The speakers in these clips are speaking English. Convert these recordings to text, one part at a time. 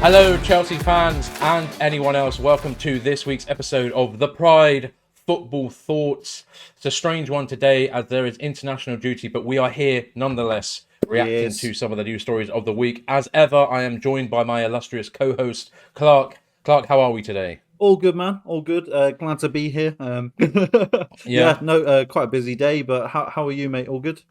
Hello, Chelsea fans and anyone else. Welcome to this week's episode of The Pride Football Thoughts. It's a strange one today as there is international duty, but we are here nonetheless reacting to some of the news stories of the week. As ever, I am joined by my illustrious co-host, Clark. Clark, how are we today? All good, man. All good. Glad to be here. Quite a busy day, but how are you, mate? All good?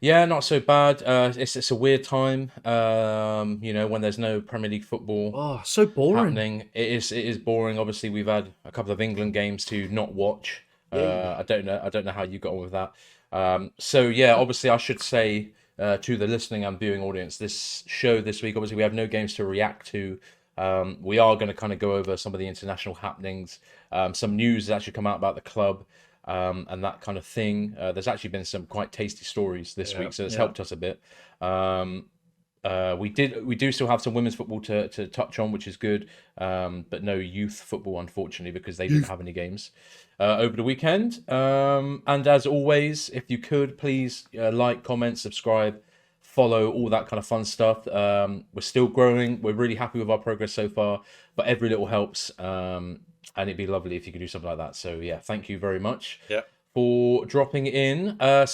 Yeah, not so bad. It's a weird time, when there's no Premier League football Oh, so boring. happening. It is boring. Obviously, we've had a couple of England games to not watch. I don't know how you got on with that. Obviously, I should say to the listening and viewing audience, this show this week, obviously, we have no games to react to. We are going to kind of go over some of the international happenings. Some news has actually come out about the club. And that kind of thing. There's actually been some quite tasty stories this week, so it's helped us a bit. We do still have some women's football to touch on, which is good, but no youth football, unfortunately, because they didn't have any games over the weekend. And as always, if you could, please like, comment, subscribe, follow, all that kind of fun stuff. We're still growing. We're really happy with our progress so far, but every little helps. And it'd be lovely if you could do something like that. So yeah, thank you very much for dropping in. I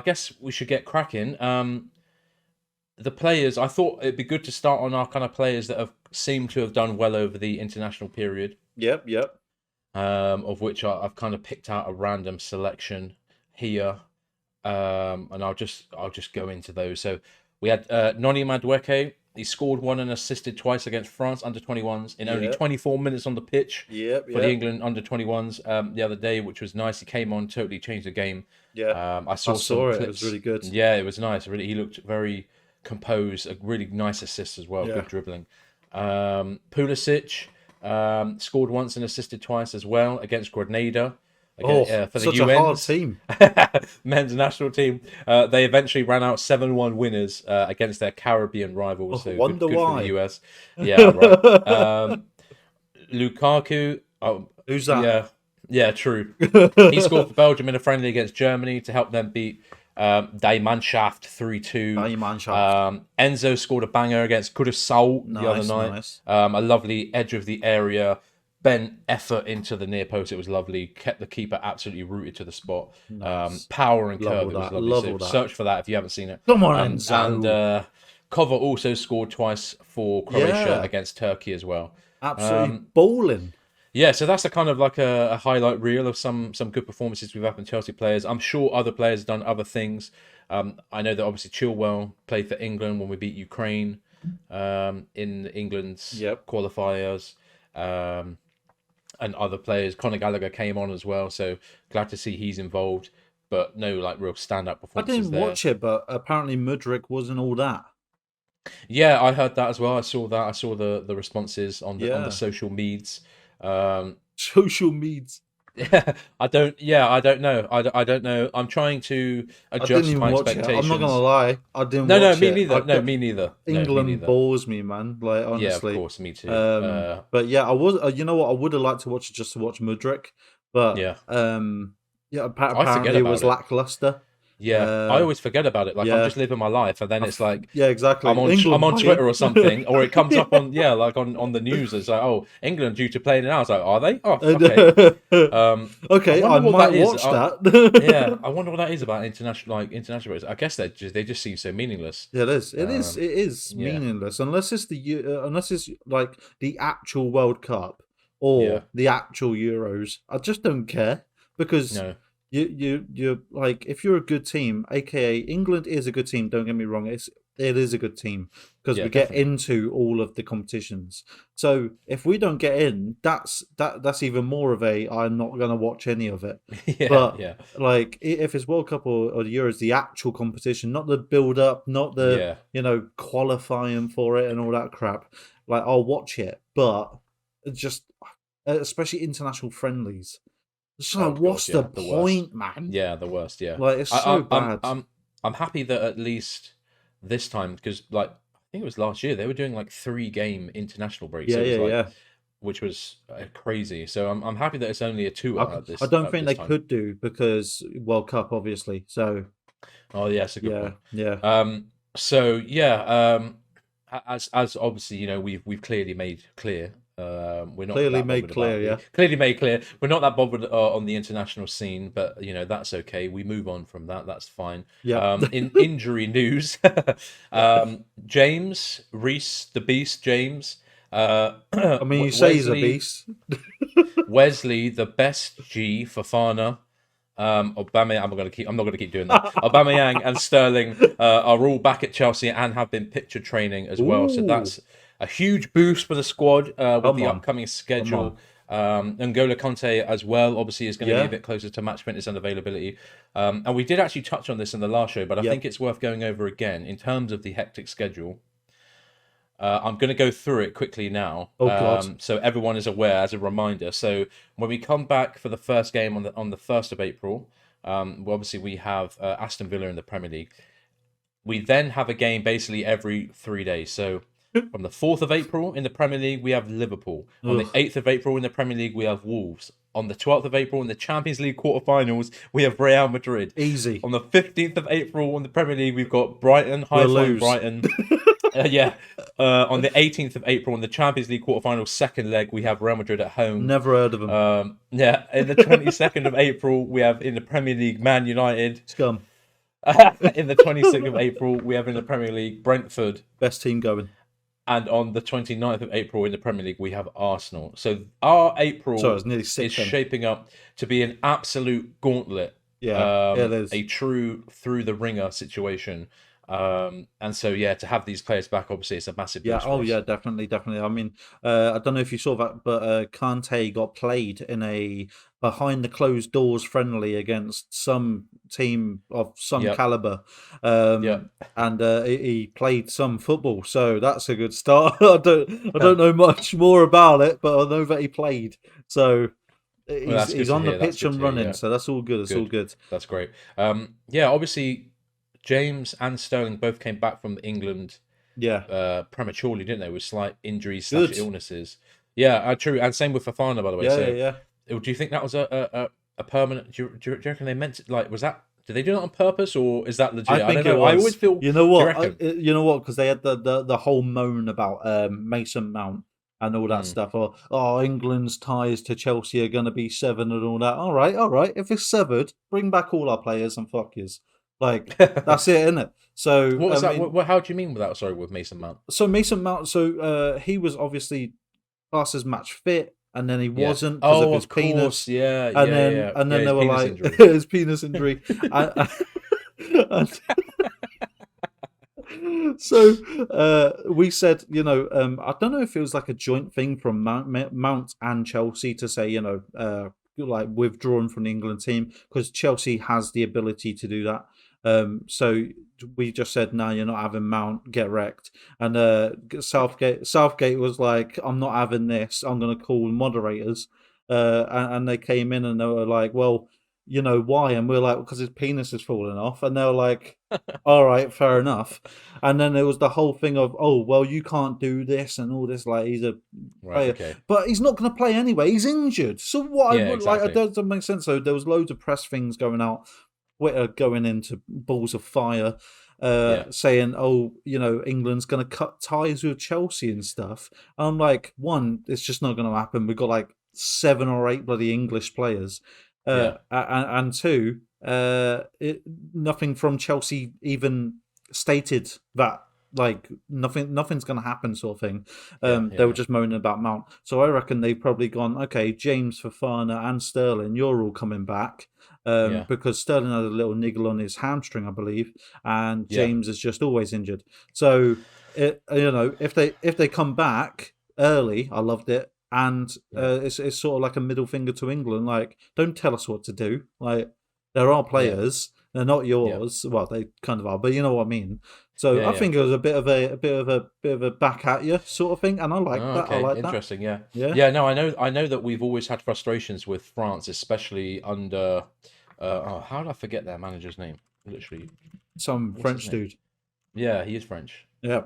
guess we should get cracking. The players, I thought it'd be good to start on our kind of players that have seemed to have done well over the international period. Yep. Of which I've kind of picked out a random selection here. And I'll just go into those. So we had Noni Madueke. He scored one and assisted twice against France under-21s in only 24 minutes on the pitch for the England under-21s the other day, which was nice. He came on, totally changed the game. I saw it. It was really good. Yeah, it was nice. Really, he looked very composed. A really nice assist as well. Good dribbling. Pulisic scored once and assisted twice as well against Grenada. For the such UNs, a hard team. men's national team. They eventually ran out 7-1 winners against their Caribbean rivals. So wonder good why. for the US. Yeah, right. Lukaku. Oh, who's that? Yeah, true. He scored for Belgium in a friendly against Germany to help them beat Die Mannschaft 3-2. Enzo scored a banger against Curaçao the other night. Nice. A lovely edge of the area. Bent effort into the near post. It was lovely. Kept the keeper absolutely rooted to the spot. Nice. Power and curve. It was lovely. So search for that if you haven't seen it. Come on, Enzo. And Kova also scored twice for Croatia against Turkey as well. Absolutely bowling. Yeah, so that's a kind of like a highlight reel of some good performances we've had from Chelsea players. I'm sure other players have done other things. I know that obviously Chilwell played for England when we beat Ukraine in England's qualifiers. And other players. Conor Gallagher came on as well, so glad to see he's involved, but no like real standout performances. I didn't watch it, but apparently Mudryk wasn't all that. Yeah, I heard that as well. I saw that. I saw the responses on the social meds. Social meds. I don't know. I don't know. I'm trying to adjust my expectations. I'm not gonna lie. I didn't. No, me neither. No, me neither. England bores me, man. Like honestly. Yeah, of course, me too. But yeah, I was. You know what? I would have liked to watch it just to watch Mudryk. But apparently it was lackluster. Yeah, I always forget about it. Like I'm just living my life, and then it's like exactly. I'm on Twitter or something, or it comes up on on the news. It's like, oh, England due to play it now. I was like, are they? Oh, okay. Okay, I might watch that. Yeah, I wonder what that is about international races. I guess they just seem so meaningless. Yeah, it is. It is meaningless unless it's like the actual World Cup or the actual Euros. I just don't care because. No. You're like, if you're a good team, aka England is a good team. Don't get me wrong, it is a good team because we get into all of the competitions. So if we don't get in, that's even more of a I'm not gonna watch any of it. Like if it's World Cup or the Euros, the actual competition, not the build up, not the qualifying for it and all that crap. Like I'll watch it, but just especially international friendlies. So what's the point, man? Yeah, the worst. Yeah, like it's so bad. I'm happy that at least this time, because like I think it was last year they were doing like 3-game international breaks. Which was crazy. So I'm happy that it's only a 2 at this. I don't think they could do because World Cup, obviously. So. Oh yeah, that's a good point. Yeah. as obviously we've clearly made clear. We're not clearly that made clear, yeah. Clearly made clear. We're not that bothered on the international scene, but that's okay. We move on from that. That's fine. Yeah. In injury news, James Reese, the Beast, James. I mean, you say he's a beast. Wesley, the best G, Fofana. Aubameyang, I'm not gonna keep doing that. Aubameyang and Sterling are all back at Chelsea and have been picture training as well. So that's a huge boost for the squad with the upcoming schedule. N'Golo Kante as well, obviously, is going to be a bit closer to match fitness and availability. And we did actually touch on this in the last show, but I think it's worth going over again in terms of the hectic schedule. I'm going to go through it quickly now, so everyone is aware as a reminder. So when we come back for the first game on the 1st of April, obviously we have Aston Villa in the Premier League. We then have a game basically every 3 days. So from the 4th of April in the Premier League, we have Liverpool. On the 8th of April in the Premier League, we have Wolves. On the 12th of April in the Champions League quarterfinals, we have Real Madrid. Easy. On the 15th of April in the Premier League, we've got Brighton, high-flying Brighton. On the 18th of April in the Champions League quarterfinals, second leg, we have Real Madrid at home. Never heard of them. In the 22nd of April, we have in the Premier League Man United. Scum. In the 26th of April, we have in the Premier League Brentford. Best team going. And on the 29th of April in the Premier League, we have Arsenal. So our April is shaping up to be an absolute gauntlet. Yeah, it is. A true through-the-ringer situation. And so, to have these players back, obviously, it's a massive boost. Definitely. I mean, I don't know if you saw that, but Kante got played in a behind-the-closed doors friendly against some team of some caliber. And he played some football, so that's a good start. I don't know much more about it, but I know that he played. So he's on the pitch and running, so that's all good. It's all good. That's great. Obviously, James and Sterling both came back from England prematurely, didn't they, with slight injuries / illnesses. True. And same with Fofana, by the way. Do you think that was a permanent... Do you reckon they meant it, was that... Did they do that on purpose, or is that legit? I don't know. I always feel... You know what? Because they had the whole moan about Mason Mount and all that stuff. Or, England's ties to Chelsea are going to be severed and all that. All right. If it's severed, bring back all our players and fuck yous. Like, that's it, isn't it? So what was that? How do you mean with that? Sorry, with Mason Mount. So Mason Mount, he was obviously classed as match fit, and then he wasn't because of his penis. And then they were like his penis injury. So we said, I don't know if it was like a joint thing from Mount and Chelsea to say, like withdrawn from the England team, because Chelsea has the ability to do that. So we just said, no, you're not having Mount, get wrecked. And Southgate was like, I'm not having this, I'm going to call moderators. And they came in and they were like, well, why? And we're like, because his penis is falling off. And they were like, all right, fair enough. And then there was the whole thing of, oh, well, you can't do this and all this. Like, he's a player. Okay. But he's not going to play anyway. He's injured. So what? Exactly. It doesn't make sense. So there was loads of press things going out, Twitter going into balls of fire, saying, oh, England's going to cut ties with Chelsea and stuff. And I'm like, one, it's just not going to happen. We've got like 7 or 8 bloody English players. And two, nothing from Chelsea even stated that, like, nothing's going to happen, sort of thing. They were just moaning about Mount. So I reckon they've probably gone, okay, James, Fofana and Sterling, you're all coming back. Because Sterling had a little niggle on his hamstring, I believe, and James is just always injured. So, if they come back early, I loved it. And it's sort of like a middle finger to England. Like, don't tell us what to do. Like, there are players, they're not yours. Well, they kind of are, but you know what I mean. So I think it was a bit of a back at you sort of thing, and I like that. Okay. I like Interesting, that. No, I know that we've always had frustrations with France, especially under. How did I forget their manager's name? Literally, some French dude. Yeah, he is French. Yeah.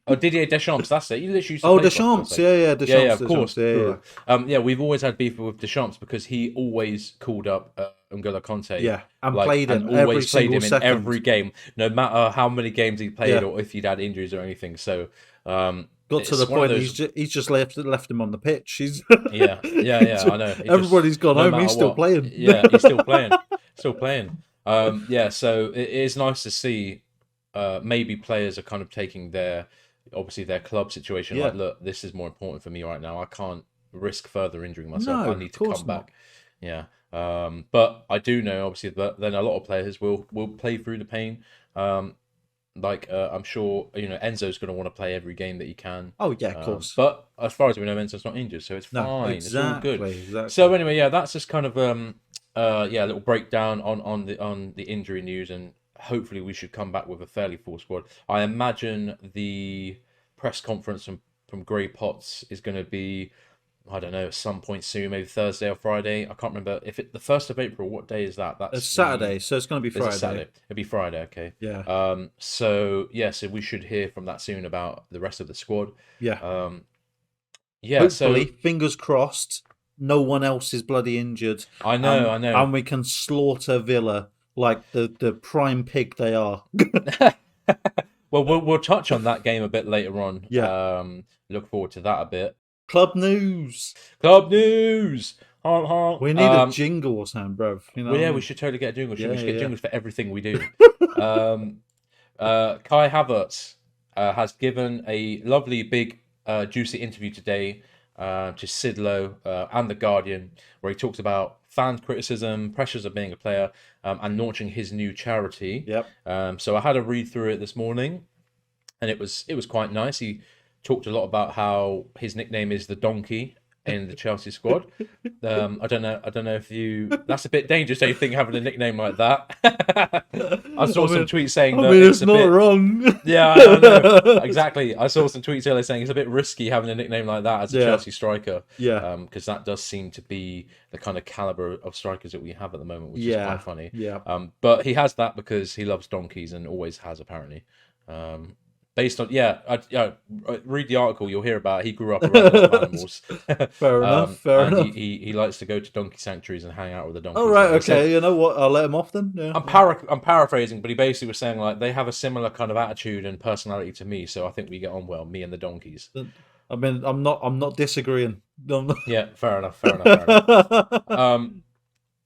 Didier Deschamps, that's it. He literally used to Deschamps. Deschamps. Yeah, of course. We've always had beef with Deschamps because he always called up N'Golo Conte. Yeah, and like, played him and always every played him second. in every game, no matter how many games he played or if he'd had injuries or anything. So got to the point he's just left him on the pitch. He's yeah, I know. Everybody's gone home. He's still playing. Yeah, he's still playing. Yeah, so it is nice to see. Maybe players are kind of taking their club situation. Like, look, this is more important for me right now. I can't risk further injuring myself. I need to come back. Yeah. But I do know, obviously, that then a lot of players will play through the pain. I'm sure Enzo's going to want to play every game that he can. Oh yeah, of course. But as far as we know, Enzo's not injured, so it's fine. Exactly, it's all good. Exactly. So anyway, yeah, that's just kind of a little breakdown on the injury news, and hopefully we should come back with a fairly full squad. I imagine the press conference from Gray Potts is going to be, I don't know, at some point soon, maybe Thursday or Friday. I can't remember. If it the 1st of April, what day is that? That's Saturday, so it's going to be Friday. Saturday. It'll be Friday, okay. Yeah. So we should hear from that soon about the rest of the squad. Yeah. Yeah. Hopefully, fingers crossed, no one else is bloody injured. I know. And we can slaughter Villa like the prime pig they are. Well, we'll touch on that game a bit later on. Yeah. Look forward to that a bit. Club news. Honk, honk. We need a jingle or something, bruv. Well, yeah, we should totally get a jingle. We should get jingles for everything we do. Kai Havertz has given a lovely, big, juicy interview today to Sid Lowe and The Guardian, where he talks about fan criticism, pressures of being a player, and launching his new charity. Yep. So I had a read through it this morning, and it was quite nice. He talked a lot about how his nickname is the Donkey in the Chelsea squad. I don't know if you. That's a bit dangerous. Don't you think, having a nickname like that? I saw some tweets saying that it's not wrong. Yeah, I know. Exactly. I saw some tweets earlier saying it's a bit risky having a nickname like that as a Chelsea striker. Yeah. Because that does seem to be the kind of caliber of strikers that we have at the moment, which is quite funny. Yeah. But he has that because he loves donkeys and always has, apparently. Based on read the article, you'll hear about he grew up around a lot of animals. Fair enough. He likes to go to donkey sanctuaries and hang out with the donkeys. All right, okay. You know what? I'll let him off then. Yeah. I'm paraphrasing, but he basically was saying, like, they have a similar kind of attitude and personality to me, so I think we get on well, me and the donkeys. I mean, I'm not disagreeing. Yeah, fair enough.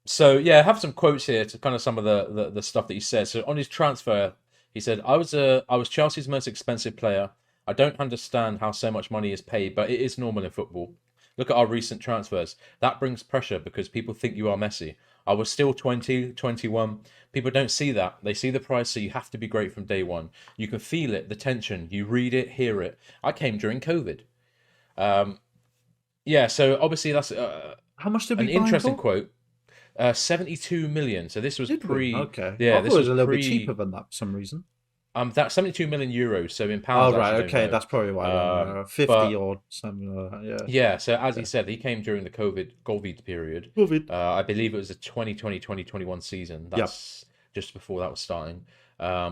So yeah, I have some quotes here to kind of some of the stuff that he said. So on his transfer, he said, I was Chelsea's most expensive player. I don't understand how so much money is paid, but it is normal in football. Look at our recent transfers. That brings pressure because people think you are Messi. I was still 20, 21. People don't see that. They see the price, so you have to be great from day one. You can feel it, the tension. You read it, hear it. I came during COVID. So obviously that's how much did we an interesting quote. 72 million. So this was Okay. Yeah, this was a little bit cheaper than that for some reason. That's 72 million euros. So in pounds. Oh right, okay, that's probably why. 50 or something like that. Yeah. Yeah. So as he said, he came during the COVID period. I believe it was the 2020-2021 season. That's just before that was starting.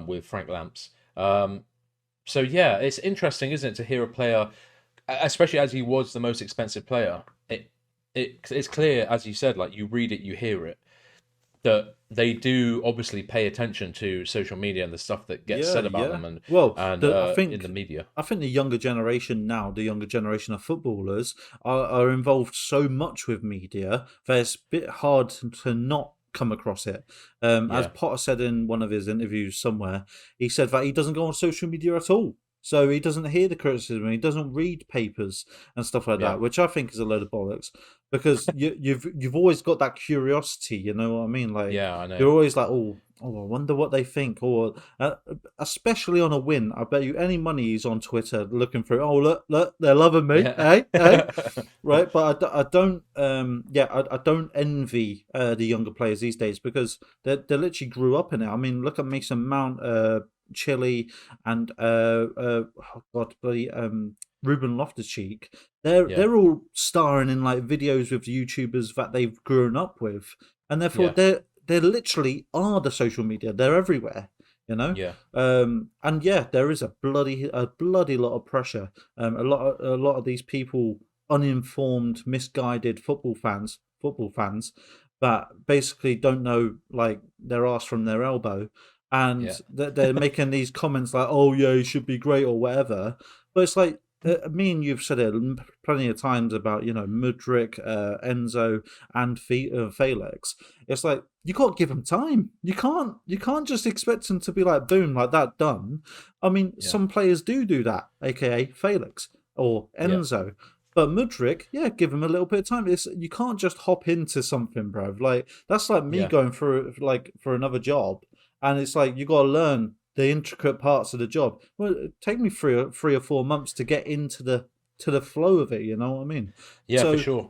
With Frank Lamps. So yeah, it's interesting, isn't it, to hear a player, especially as he was the most expensive player. It's clear, as you said, like, you read it, you hear it, that they do obviously pay attention to social media and the stuff that gets said about them, and I think in the media. I think the younger generation now, the younger generation of footballers are involved so much with media that it's a bit hard to not come across it. As Potter said in one of his interviews somewhere, he said that he doesn't go on social media at all. So he doesn't hear the criticism, he doesn't read papers and stuff like that, which I think is a load of bollocks. Because you've always got that curiosity, you know what I mean? Like, I know. You're always like, oh, I wonder what they think. Or especially on a win, I bet you any money he's on Twitter looking through. Oh, look, they're loving me, hey, right? But I don't envy the younger players these days because they literally grew up in it. I mean, look at Mason Mount, Chile, and Ruben Loftus-Cheek. They're all starring in like videos with YouTubers that they've grown up with, and therefore they literally are the social media. They're everywhere, you know. There is a bloody lot of pressure. A lot of these people, uninformed, misguided football fans, that basically don't know like their ass from their elbow, and Yeah. they're making these comments like, "Oh yeah, he should be great" or whatever. But it's like me and you've said it plenty of times about Mudryk, Enzo, and Felix. It's like you got to give them time. You can't just expect them to be like boom like that done. I mean, Yeah. some players do that, aka Felix or Yeah. Enzo. But Mudryk, yeah, give him a little bit of time. You can't just hop into something, bro. Like that's like me Yeah. going for another job, and it's like you got to learn the intricate parts of the job. Well, take me 3 or 4 months to get into the flow of it. You know what I mean? Yeah, for So sure.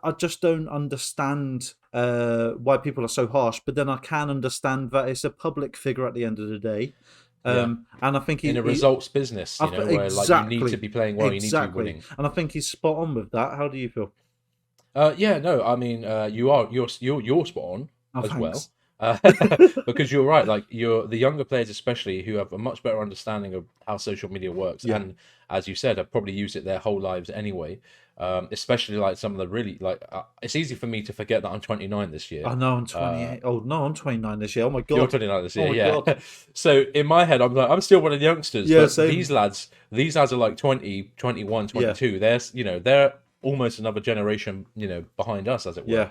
I just don't understand why people are so harsh. But then I can understand that it's a public figure at the end of the day. Yeah. And I think In a results business, where like you need to be playing well, you need to be winning. And I think he's spot on with that. How do you feel? Yeah, no, I mean, you're spot on Oh, as well, thanks. because you're right. Like you're the younger players, especially who have a much better understanding of how social media works, Yeah. and as you said, have probably used it their whole lives anyway. Especially like some of the really like, it's easy for me to forget that I'm 29 this year. I know I'm 28. Oh no, I'm 29 this year. Oh my god. You're 29 this year, Oh my yeah. god. So in my head, I'm like, I'm still one of the youngsters, Yeah, but same. these lads are like 20, 21, 22. They're almost another generation, behind us, as it were.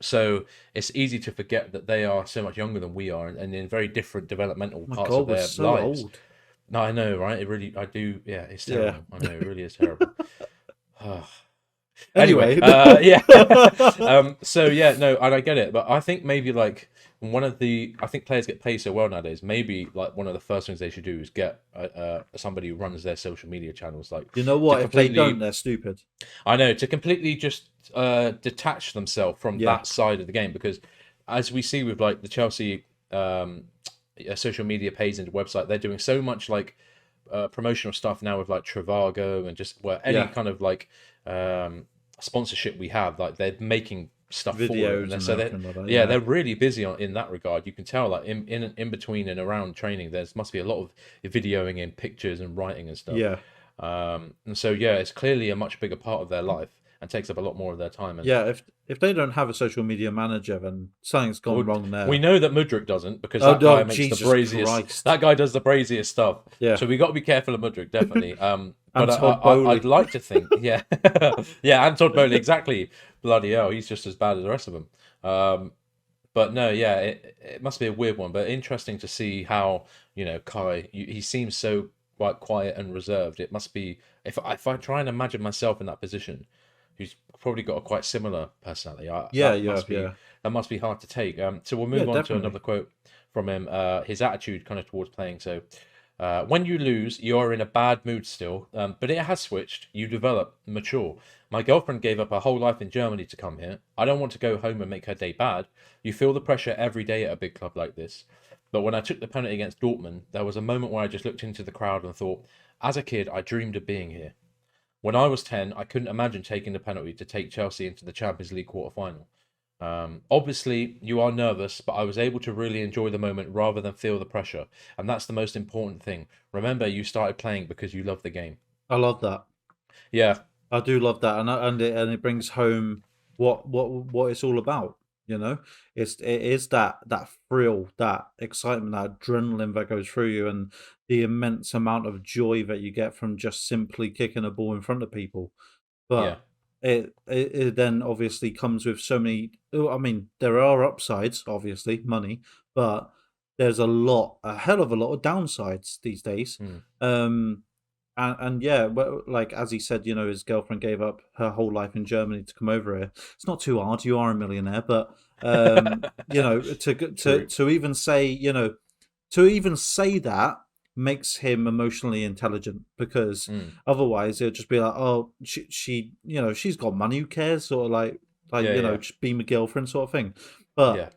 So it's easy to forget that they are so much younger than we are, and in very different developmental Oh my parts god, of we're their so lives. old. No, I know, right? It really, I do. Yeah, it's Yeah. terrible. I know, it really is terrible. Anyway, yeah. So yeah, no, and I get it, but I think maybe like I think players get paid so well nowadays. Maybe like one of the first things they should do is get somebody who runs their social media channels. Like, you know what? to If they completely, don't, they're stupid. I know, to completely just detach themselves from Yeah. that side of the game, because as we see with like the Chelsea social media page and website, they're doing so much like promotional stuff now with like Trivago and just any kind of like sponsorship we have, like they're making stuff Videos for it, and so everything like that, they're really busy in that regard. You can tell like in between and around training, there's must be a lot of videoing and pictures and writing and stuff. Yeah. And so it's clearly a much bigger part of their life and takes up a lot more of their time. And Yeah, if they don't have a social media manager, then something's gone wrong there. we know that Mudryk doesn't, because that guy makes Jesus the braziest. Christ. That guy does the braziest stuff. Yeah. So we got to be careful of Mudryk, definitely. But And Todd Bowley. I'd like to think, yeah, yeah, and Todd Bowley, exactly. Bloody hell, he's just as bad as the rest of them. But no, yeah, it must be a weird one, but interesting to see how Kai. He seems so quite quiet and reserved. It must be, if I try and imagine myself in that position, who's probably got a quite similar personality. That must be hard to take. So we'll move on definitely. to another quote from him. His attitude kind of towards playing. So, when you lose, you are in a bad mood still, but it has switched. You develop, mature. My girlfriend gave up her whole life in Germany to come here. I don't want to go home and make her day bad. You feel the pressure every day at a big club like this. But when I took the penalty against Dortmund, there was a moment where I just looked into the crowd and thought, as a kid, I dreamed of being here. When I was 10, I couldn't imagine taking the penalty to take Chelsea into the Champions League quarter-final. Obviously, you are nervous, but I was able to really enjoy the moment rather than feel the pressure. And that's the most important thing. Remember, you started playing because you love the game. I love that. Yeah. I do love that, and it brings home what it's all about. It is that thrill, that excitement, that adrenaline that goes through you, and the immense amount of joy that you get from just simply kicking a ball in front of people. But it then obviously comes with so many. I mean, there are upsides, obviously, money, but there's a hell of a lot of downsides these days. And yeah, well, like as he said, his girlfriend gave up her whole life in Germany to come over here. It's not too hard. You are a millionaire, but to even say, that makes him emotionally intelligent, because otherwise it'll just be like, oh, she's got money. Who cares? Sort of like just be my girlfriend sort of thing. But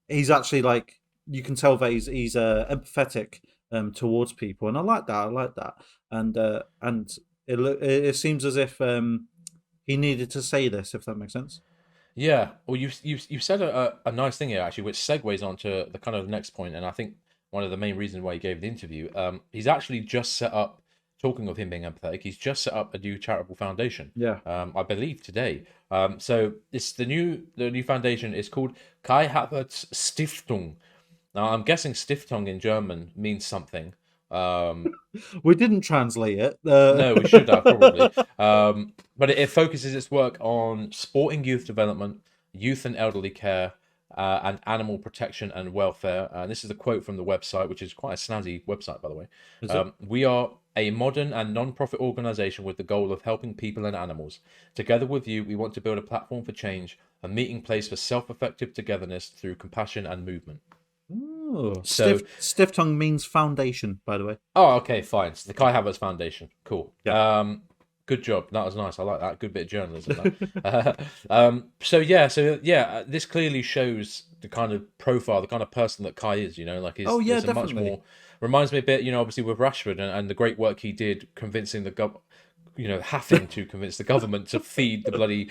he's actually like, you can tell that he's empathetic towards people, and I like that. And it seems as if he needed to say this, if that makes sense. Yeah, well, you've said a nice thing here actually, which segues onto the kind of next point, and I think one of the main reasons why he gave the interview. He's actually just set up talking of him being empathetic, he's just set up a new charitable foundation. Yeah. I believe today. So it's the new foundation is called Kai Havertz Stiftung. Now I'm guessing Stiftung in German means something. We didn't translate it. No, we should have probably. But it focuses its work on sporting youth development, youth and elderly care, and animal protection and welfare. And this is a quote from the website, which is quite a snazzy website, by the way. We are a modern and non-profit organization with the goal of helping people and animals. Together with you, we want to build a platform for change, a meeting place for self-effective togetherness through compassion and movement. Oh, so Stiftung means foundation, by the way. Oh, okay, fine. It's the Kai Havertz Foundation. Cool. Yeah. Good job. That was nice. I like that. Good bit of journalism. This clearly shows the kind of profile, the kind of person that Kai is. Like he's definitely. Much more reminds me a bit. Obviously with Rashford and the great work he did convincing having to convince the government to feed the bloody.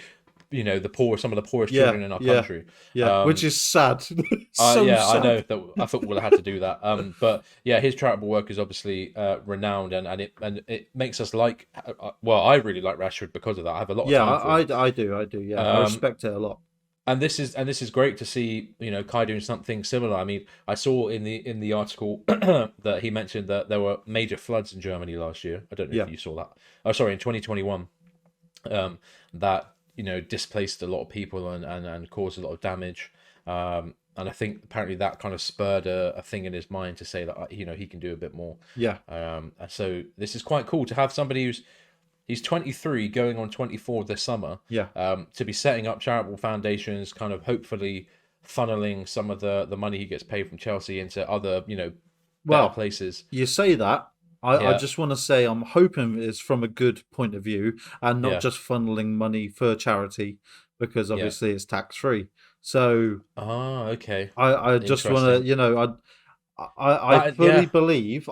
The poor, some of the poorest children in our country. Yeah, which is sad. Sad. I know that I thought we'll have to do that. But yeah, his charitable work is obviously renowned, and it makes us like. I really like Rashford because of that. I have a lot of time for it. I do. Yeah, I respect it a lot. And this is great to see. Kai doing something similar. I mean, I saw in the article that he mentioned that there were major floods in Germany last year. I don't know if you saw that. Oh, sorry, in 2021. That. Displaced a lot of people and caused a lot of damage. And I think apparently that kind of spurred a thing in his mind to say that, he can do a bit more. Yeah. So this is quite cool to have somebody he's 23 going on 24 this summer. Yeah. To be setting up charitable foundations, kind of hopefully funneling some of the money he gets paid from Chelsea into other, better places. You say that. I just want to say I'm hoping it's from a good point of view and not just funneling money for charity because obviously it's tax free. So okay. I just want to I fully believe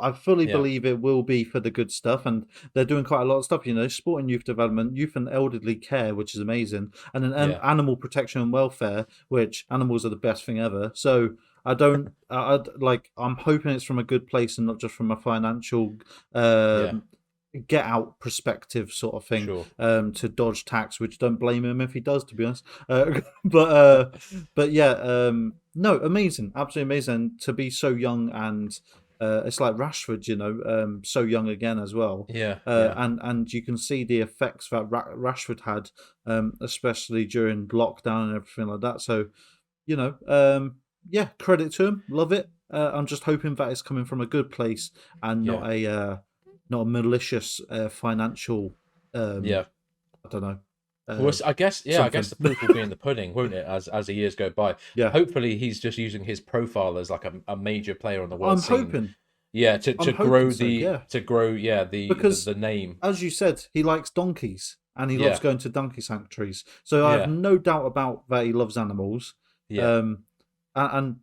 it will be for the good stuff, and they're doing quite a lot of stuff. Sport and youth development, youth and elderly care, which is amazing, and then animal protection and welfare, which animals are the best thing ever. So. I'm hoping it's from a good place and not just from a financial get out perspective sort of thing. Sure. To dodge tax, which don't blame him if he does, to be honest. But yeah, no, amazing, absolutely amazing to be so young and. It's like Rashford, so young again as well. And you can see the effects that Rashford had, especially during lockdown and everything like that. So, credit to him. Love it. I'm just hoping that it's coming from a good place and not a malicious financial. I don't know. I guess the proof will be in the pudding, won't it? As the years go by. Yeah. Hopefully, he's just using his profile as like a major player on the world scene. I'm hoping. Yeah, to grow the name. As you said, he likes donkeys and he loves going to donkey sanctuaries. So I have no doubt about that. He loves animals. Yeah. I'm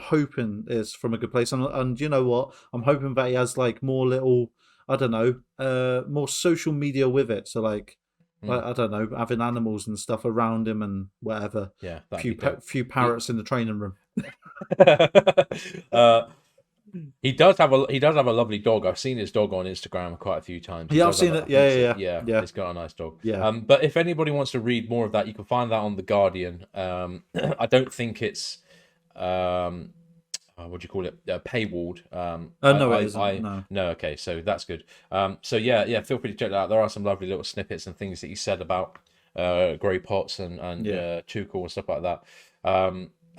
hoping it's from a good place, and you know what? I'm hoping that he has like more little, I don't know, more social media with it. So like I don't know, having animals and stuff around him and whatever. Yeah, few parrots in the training room. He does have a lovely dog. I've seen his dog on Instagram quite a few times. Yeah, I've seen it. Yeah. He's got a nice dog. Yeah. But if anybody wants to read more of that, you can find that on The Guardian. I don't think it's what do you call it? Paywalled. No, it isn't. No. Okay, so that's good. Feel free to check that out. There are some lovely little snippets and things that he said about Grey Pots and Tuchel and stuff like that.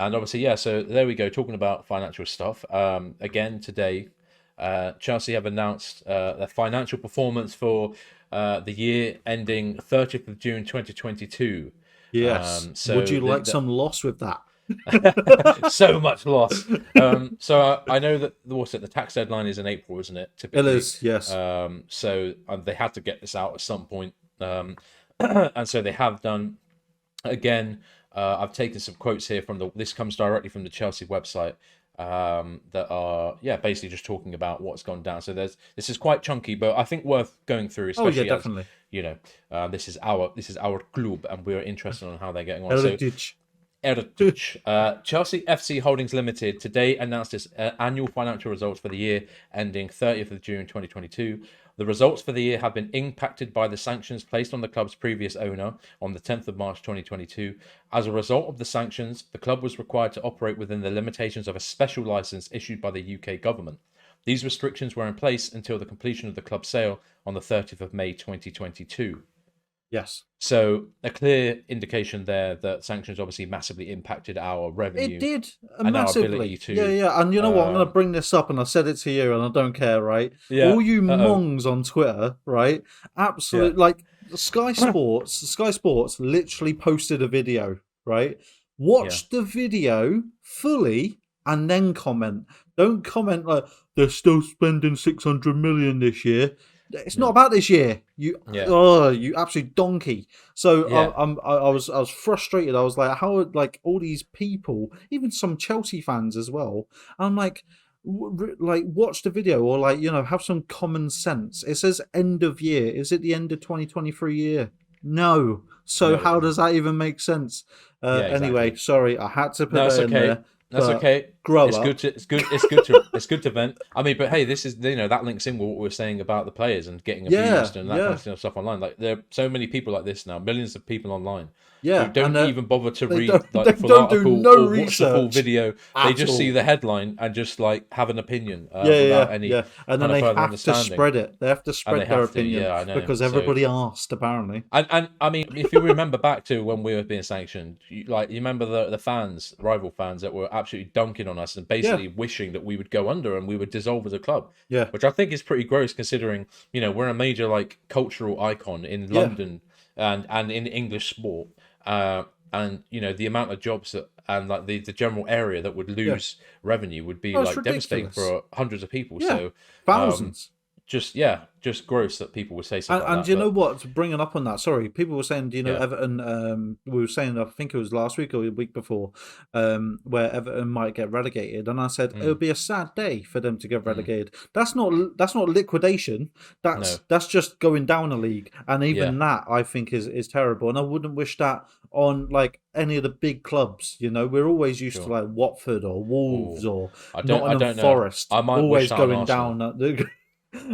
And obviously, so there we go, talking about financial stuff. Again, today, Chelsea have announced their financial performance for the year ending 30th of June 2022. Yes. Would you like some loss with that? So much loss. So I know that the tax deadline is in April, isn't it? Typically. It is, yes. So they had to get this out at some point. And so they have done. Again, I've taken some quotes here this comes directly from the Chelsea website that are basically just talking about what's gone down. So this is quite chunky, but I think worth going through, especially definitely. This is our club and we're interested in how they're getting on. Heritage. Chelsea FC Holdings Limited today announced its annual financial results for the year ending 30th of June 2022. The results for the year have been impacted by the sanctions placed on the club's previous owner on the 10th of March 2022. As a result of the sanctions, the club was required to operate within the limitations of a special license issued by the UK government. These restrictions were in place until the completion of the club's sale on the 30th of May 2022. Yes. So a clear indication there that sanctions obviously massively impacted our revenue. It did and massively. Our ability to, yeah. And you know what? I'm going to bring this up, and I said it to you, and I don't care, right? Yeah. All you mongs on Twitter, right? Absolutely, like Sky Sports literally posted a video, right? Watch the video fully and then comment. Don't comment like they're still spending 600 million this year. It's not about this year. You absolute donkey. So I was frustrated. I was like, how like all these people, even some Chelsea fans as well. I'm like watch the video or like have some common sense. It says end of year. Is it the end of 2023 year? No. So how does that even make sense? Exactly. Anyway, sorry, I had to put that in there. That's okay. Grow up. It's good to vent. I mean, but hey, this is that links in with what we were saying about the players and getting abused and that kind of stuff online. Like there are so many people like this now, millions of people online. Yeah, who don't even bother to read the full article or watch the full video. They just see the headline and just like have an opinion without any and then they have to spread it. They have to spread their opinion because everybody asked apparently. And I mean, if you remember back to when we were being sanctioned, you remember the fans, rival fans that were absolutely dunking on us and basically wishing that we would go under and we would dissolve as a club. Yeah, which I think is pretty gross considering we're a major like cultural icon in London and in English sport. And the amount of jobs that and like the general area that would lose revenue would be like devastating for hundreds of people. So thousands. Just gross that people would say something. And you know what? Bringing up on that, sorry, people were saying, Everton. We were saying, I think it was last week or the week before, where Everton might get relegated, and I said it would be a sad day for them to get relegated. That's not liquidation. That's just going down a league, and even that I think is terrible. And I wouldn't wish that on like any of the big clubs. We're always used to like Watford or Wolves or Nottingham Forest. I might always wish going down.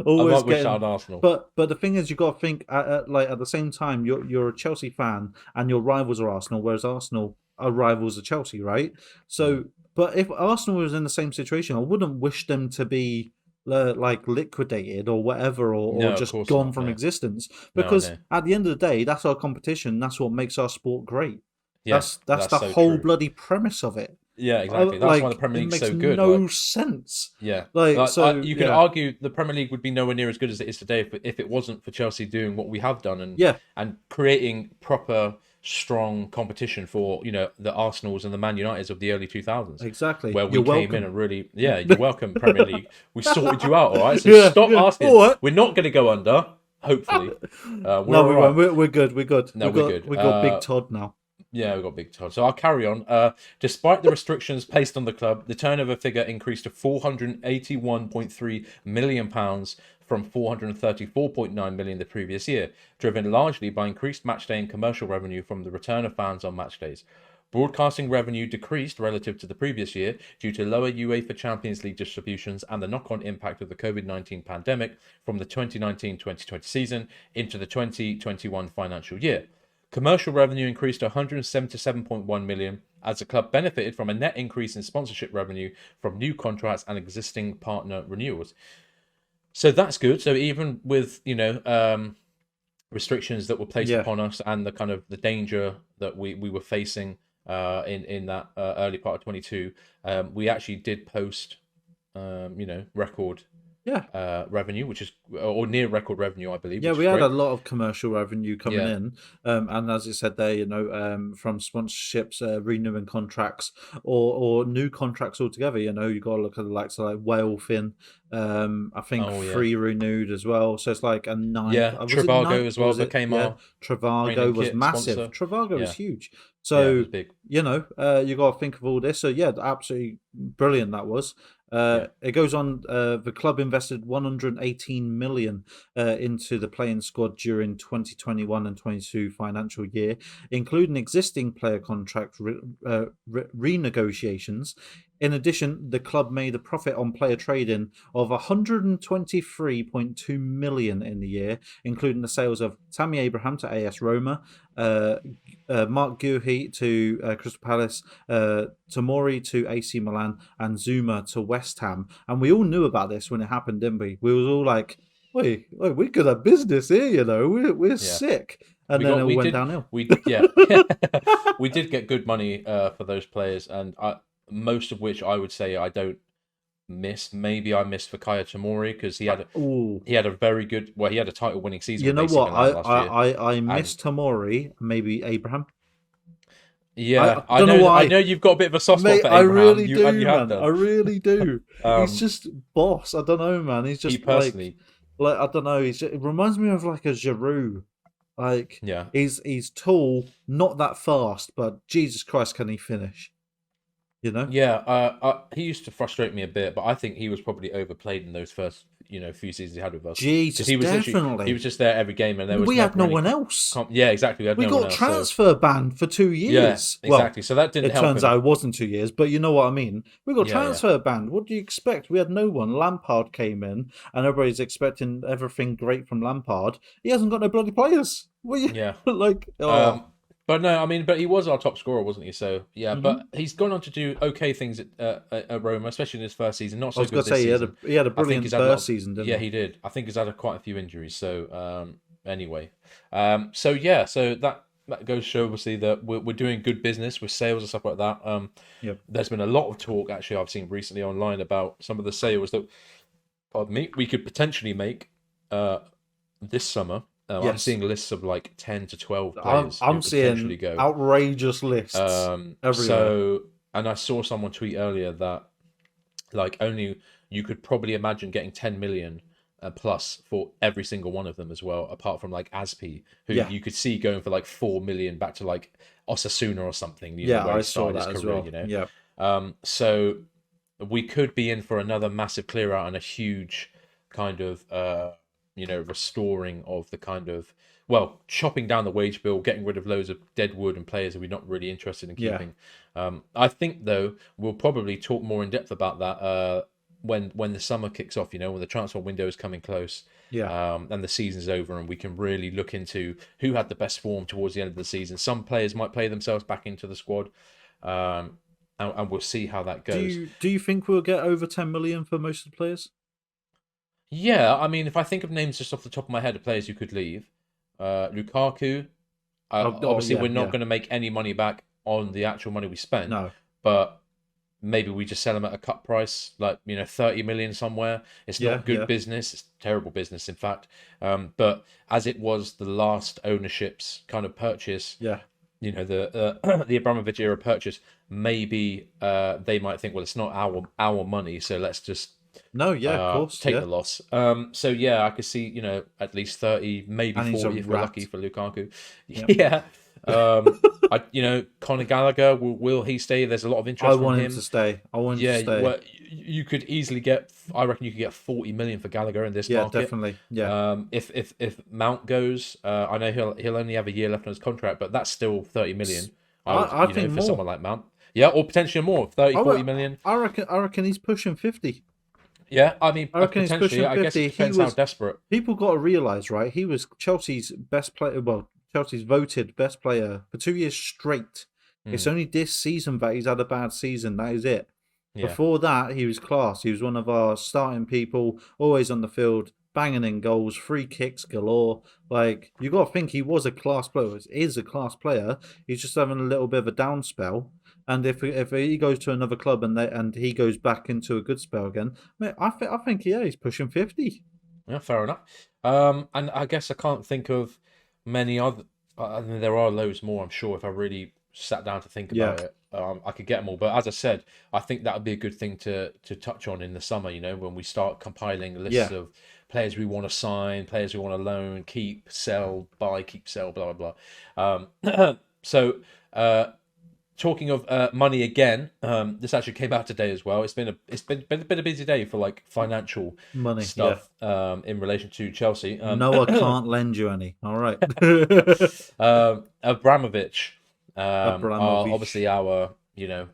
Always getting Arsenal. But the thing is, you got to think at the same time you're a Chelsea fan and your rivals are Arsenal, whereas Arsenal are rivals of Chelsea, right? So, but if Arsenal was in the same situation, I wouldn't wish them to be like liquidated or whatever, or just gone from existence, because at the end of the day, that's our competition. That's what makes our sport great. That's the so whole true. Bloody premise of it. Yeah, exactly. That's why the Premier League's so good. It makes no sense. Yeah. So you could argue the Premier League would be nowhere near as good as it is today if it wasn't for Chelsea doing what we have done and creating proper, strong competition for, the Arsenals and the Man Uniteds of the early 2000s. Exactly. Where we came in and really, you're welcome, Premier League. We sorted you out, all right? So stop asking. Right. We're not going to go under, hopefully. We won't. We're good. We're good. No, we're good. We've got Big Todd now. Yeah, we've got Big Todd. So I'll carry on. Despite the restrictions placed on the club, the turnover figure increased to £481.3 million from £434.9 million the previous year, driven largely by increased matchday and commercial revenue from the return of fans on match days. Broadcasting revenue decreased relative to the previous year due to lower UEFA Champions League distributions and the knock-on impact of the COVID-19 pandemic from the 2019-2020 season into the 2021 financial year. Commercial revenue increased to £177.1 million as the club benefited from a net increase in sponsorship revenue from new contracts and existing partner renewals. So that's good. So even with restrictions that were placed upon us and the kind of the danger that we were facing in that early part of 22, we actually did post record revenue, which is or near record revenue, I believe. Yeah, we had a lot of commercial revenue coming in, and as you said there, from sponsorships, renewing contracts, or new contracts altogether. You got to look at the likes of like Whalefin. I think 3 renewed as well. So it's like a 9. Trivago as well became our Trivago was massive. Sponsor. Trivago was huge. Yeah, it So, was big. you got to think of all this. So, yeah, absolutely brilliant that was. Yeah. It goes on. The club invested 118 million into the playing squad during 2021 and 22 financial year, including existing player contract renegotiations. In addition, the club made a profit on player trading of 123.2 million in the year, including the sales of Tammy Abraham to AS Roma, uh, Mark Guehi to Crystal Palace, Tomori to AC Milan, and Zuma to West Ham. And we all knew about this when it happened, didn't we? We was all like, "Wait, we could have business here, we're Yeah. sick." And then it all went downhill. We we did get good money for those players, and most of which I would say I don't miss. Maybe I missed for Kaya Tomori because he had a very good. Well, he had a title winning season. You know with AC what? Milan last year. I missed Tomori, maybe Abraham. Yeah, I don't know why. I know you've got a bit of a soft spot Mate, for Abraham. I really you, do, and you have man. done. I really do. He's just boss. I don't know, man. He's just personally, like I don't know. It reminds me of like a Giroud. Like, yeah, he's tall, not that fast, but Jesus Christ, can he finish? Yeah, he used to frustrate me a bit, but I think he was probably overplayed in those first, few seasons he had with us. Jesus, he was definitely. He was just there every game, and we had no one else. Yeah, exactly. We got transfer banned for 2 years. Yeah, exactly. So that didn't help. It turns out it wasn't 2 years, but you know what I mean. We got transfer banned. What do you expect? We had no one. Lampard came in, and everybody's expecting everything great from Lampard. He hasn't got no bloody players. Like, But no, I mean, but he was our top scorer, wasn't he? So yeah, but he's gone on to do okay things at Roma, especially in his first season. Not so good this season. He had a brilliant first season, didn't he? Yeah, he did. I think he's had quite a few injuries. So anyway, so that goes to show obviously that we're doing good business with sales and stuff like that. There's been a lot of talk actually I've seen recently online about some of the sales that, pardon me, we could potentially make this summer. I'm seeing lists of like 10 to 12 players. I'm seeing outrageous lists everywhere. So, and I saw someone tweet earlier that like only you could probably imagine getting 10 million plus for every single one of them as well, apart from like Aspi, who you could see going for like 4 million back to like Osasuna or something. Where I saw that as well. So we could be in for another massive clear out and a huge kind of restoring of the kind of, chopping down the wage bill, getting rid of loads of dead wood and players that we're not really interested in keeping. I think, though, we'll probably talk more in depth about that when the summer kicks off, when the transfer window is coming close and the season's over, and we can really look into who had the best form towards the end of the season. Some players might play themselves back into the squad, and we'll see how that goes. Do you think we'll get over 10 million for most of the players? Yeah, I mean, if I think of names just off the top of my head of players who could leave, Lukaku, obviously we're not going to make any money back on the actual money we spent. No. But maybe we just sell him at a cut price, like 30 million somewhere. It's not good business. It's terrible business, in fact. But as it was the last ownership's kind of purchase, the Abramovich era purchase, maybe they might think, well, it's not our money, so let's just of course, take the loss. So I could see at least 30, maybe 40 if we're lucky for Lukaku. Conor Gallagher, will he stay? There's a lot of interest from him. I want him to stay. Well, you could easily get, I reckon you could get 40 million for Gallagher in this market. Definitely. If Mount goes, I know he'll only have a year left on his contract, but that's still 30 million. I think for more. Someone like Mount. Yeah, or potentially more, 40 million. I reckon he's pushing 50. Yeah, I mean, I reckon he's pushing 50. I guess it depends how desperate. People got to realise, right? He was Chelsea's best player. Well, Chelsea's voted best player for 2 years straight. It's only this season that he's had a bad season. That is it. Before that, he was class. He was one of our starting people, always on the field, banging in goals, free kicks galore. Like, you got to think he was a class player. He is a class player. He's just having a little bit of a down spell. And if he goes to another club and he goes back into a good spell again, mate, I think he's pushing 50. Yeah, fair enough. And I guess I can't think of many other. I mean, there are loads more, I'm sure, if I really sat down to think about it. I could get them all. But as I said, I think that would be a good thing to touch on in the summer, when we start compiling lists of players we want to sign, players we want to loan, keep, sell, buy, keep, sell, blah, blah, blah. So Talking of money again, this actually came out today as well. It's been a busy day for like financial money stuff in relation to Chelsea. No, I can't lend you any. All right. Abramovich, are Abramovich. obviously our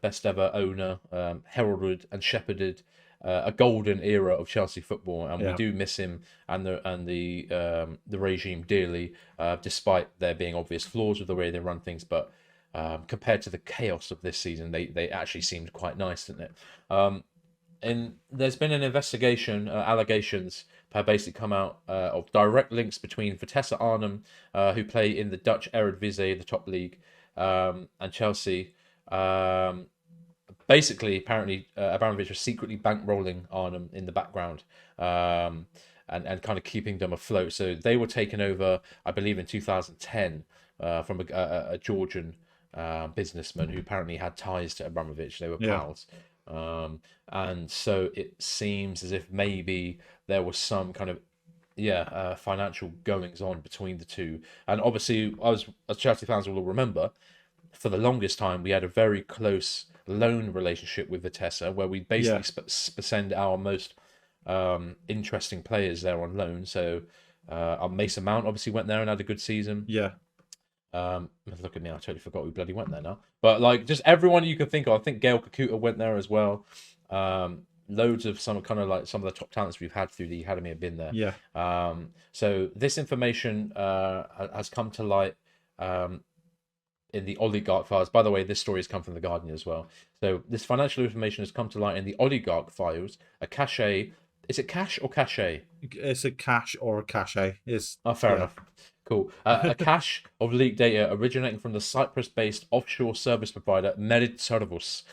best ever owner, heralded and shepherded a golden era of Chelsea football, and we do miss him and the regime dearly, despite there being obvious flaws with the way they run things, but. Compared to the chaos of this season, they actually seemed quite nice, didn't it? And there's been an investigation, allegations have basically come out of direct links between Vitesse Arnhem, who play in the Dutch Eredivisie, the top league, and Chelsea. Basically, apparently, Abramovich was secretly bankrolling Arnhem in the background. And kind of keeping them afloat. So they were taken over, I believe, in 2010 from a Georgian businessman who apparently had ties to Abramovich. They were pals. And so it seems as if maybe there was some kind of financial goings on between the two. And obviously, as Chelsea fans will remember, for the longest time we had a very close loan relationship with Vitesse, where we basically send our most interesting players there on loan. So Mason Mount obviously went there and had a good season. Look at me, I totally forgot who bloody went there now. But like just everyone you can think of. I think Gael Kakuta went there as well. Loads of some kind of like some of the top talents we've had through the academy have been there. So this information has come to light in the oligarch files. By the way, this story has come from the Guardian as well. So this financial information has come to light in the oligarch files. A cachet. Is it cash or cachet? It's a cache or a cachet. Fair enough. Cool. A cache of leaked data originating from the Cyprus-based offshore service provider Merid Servus.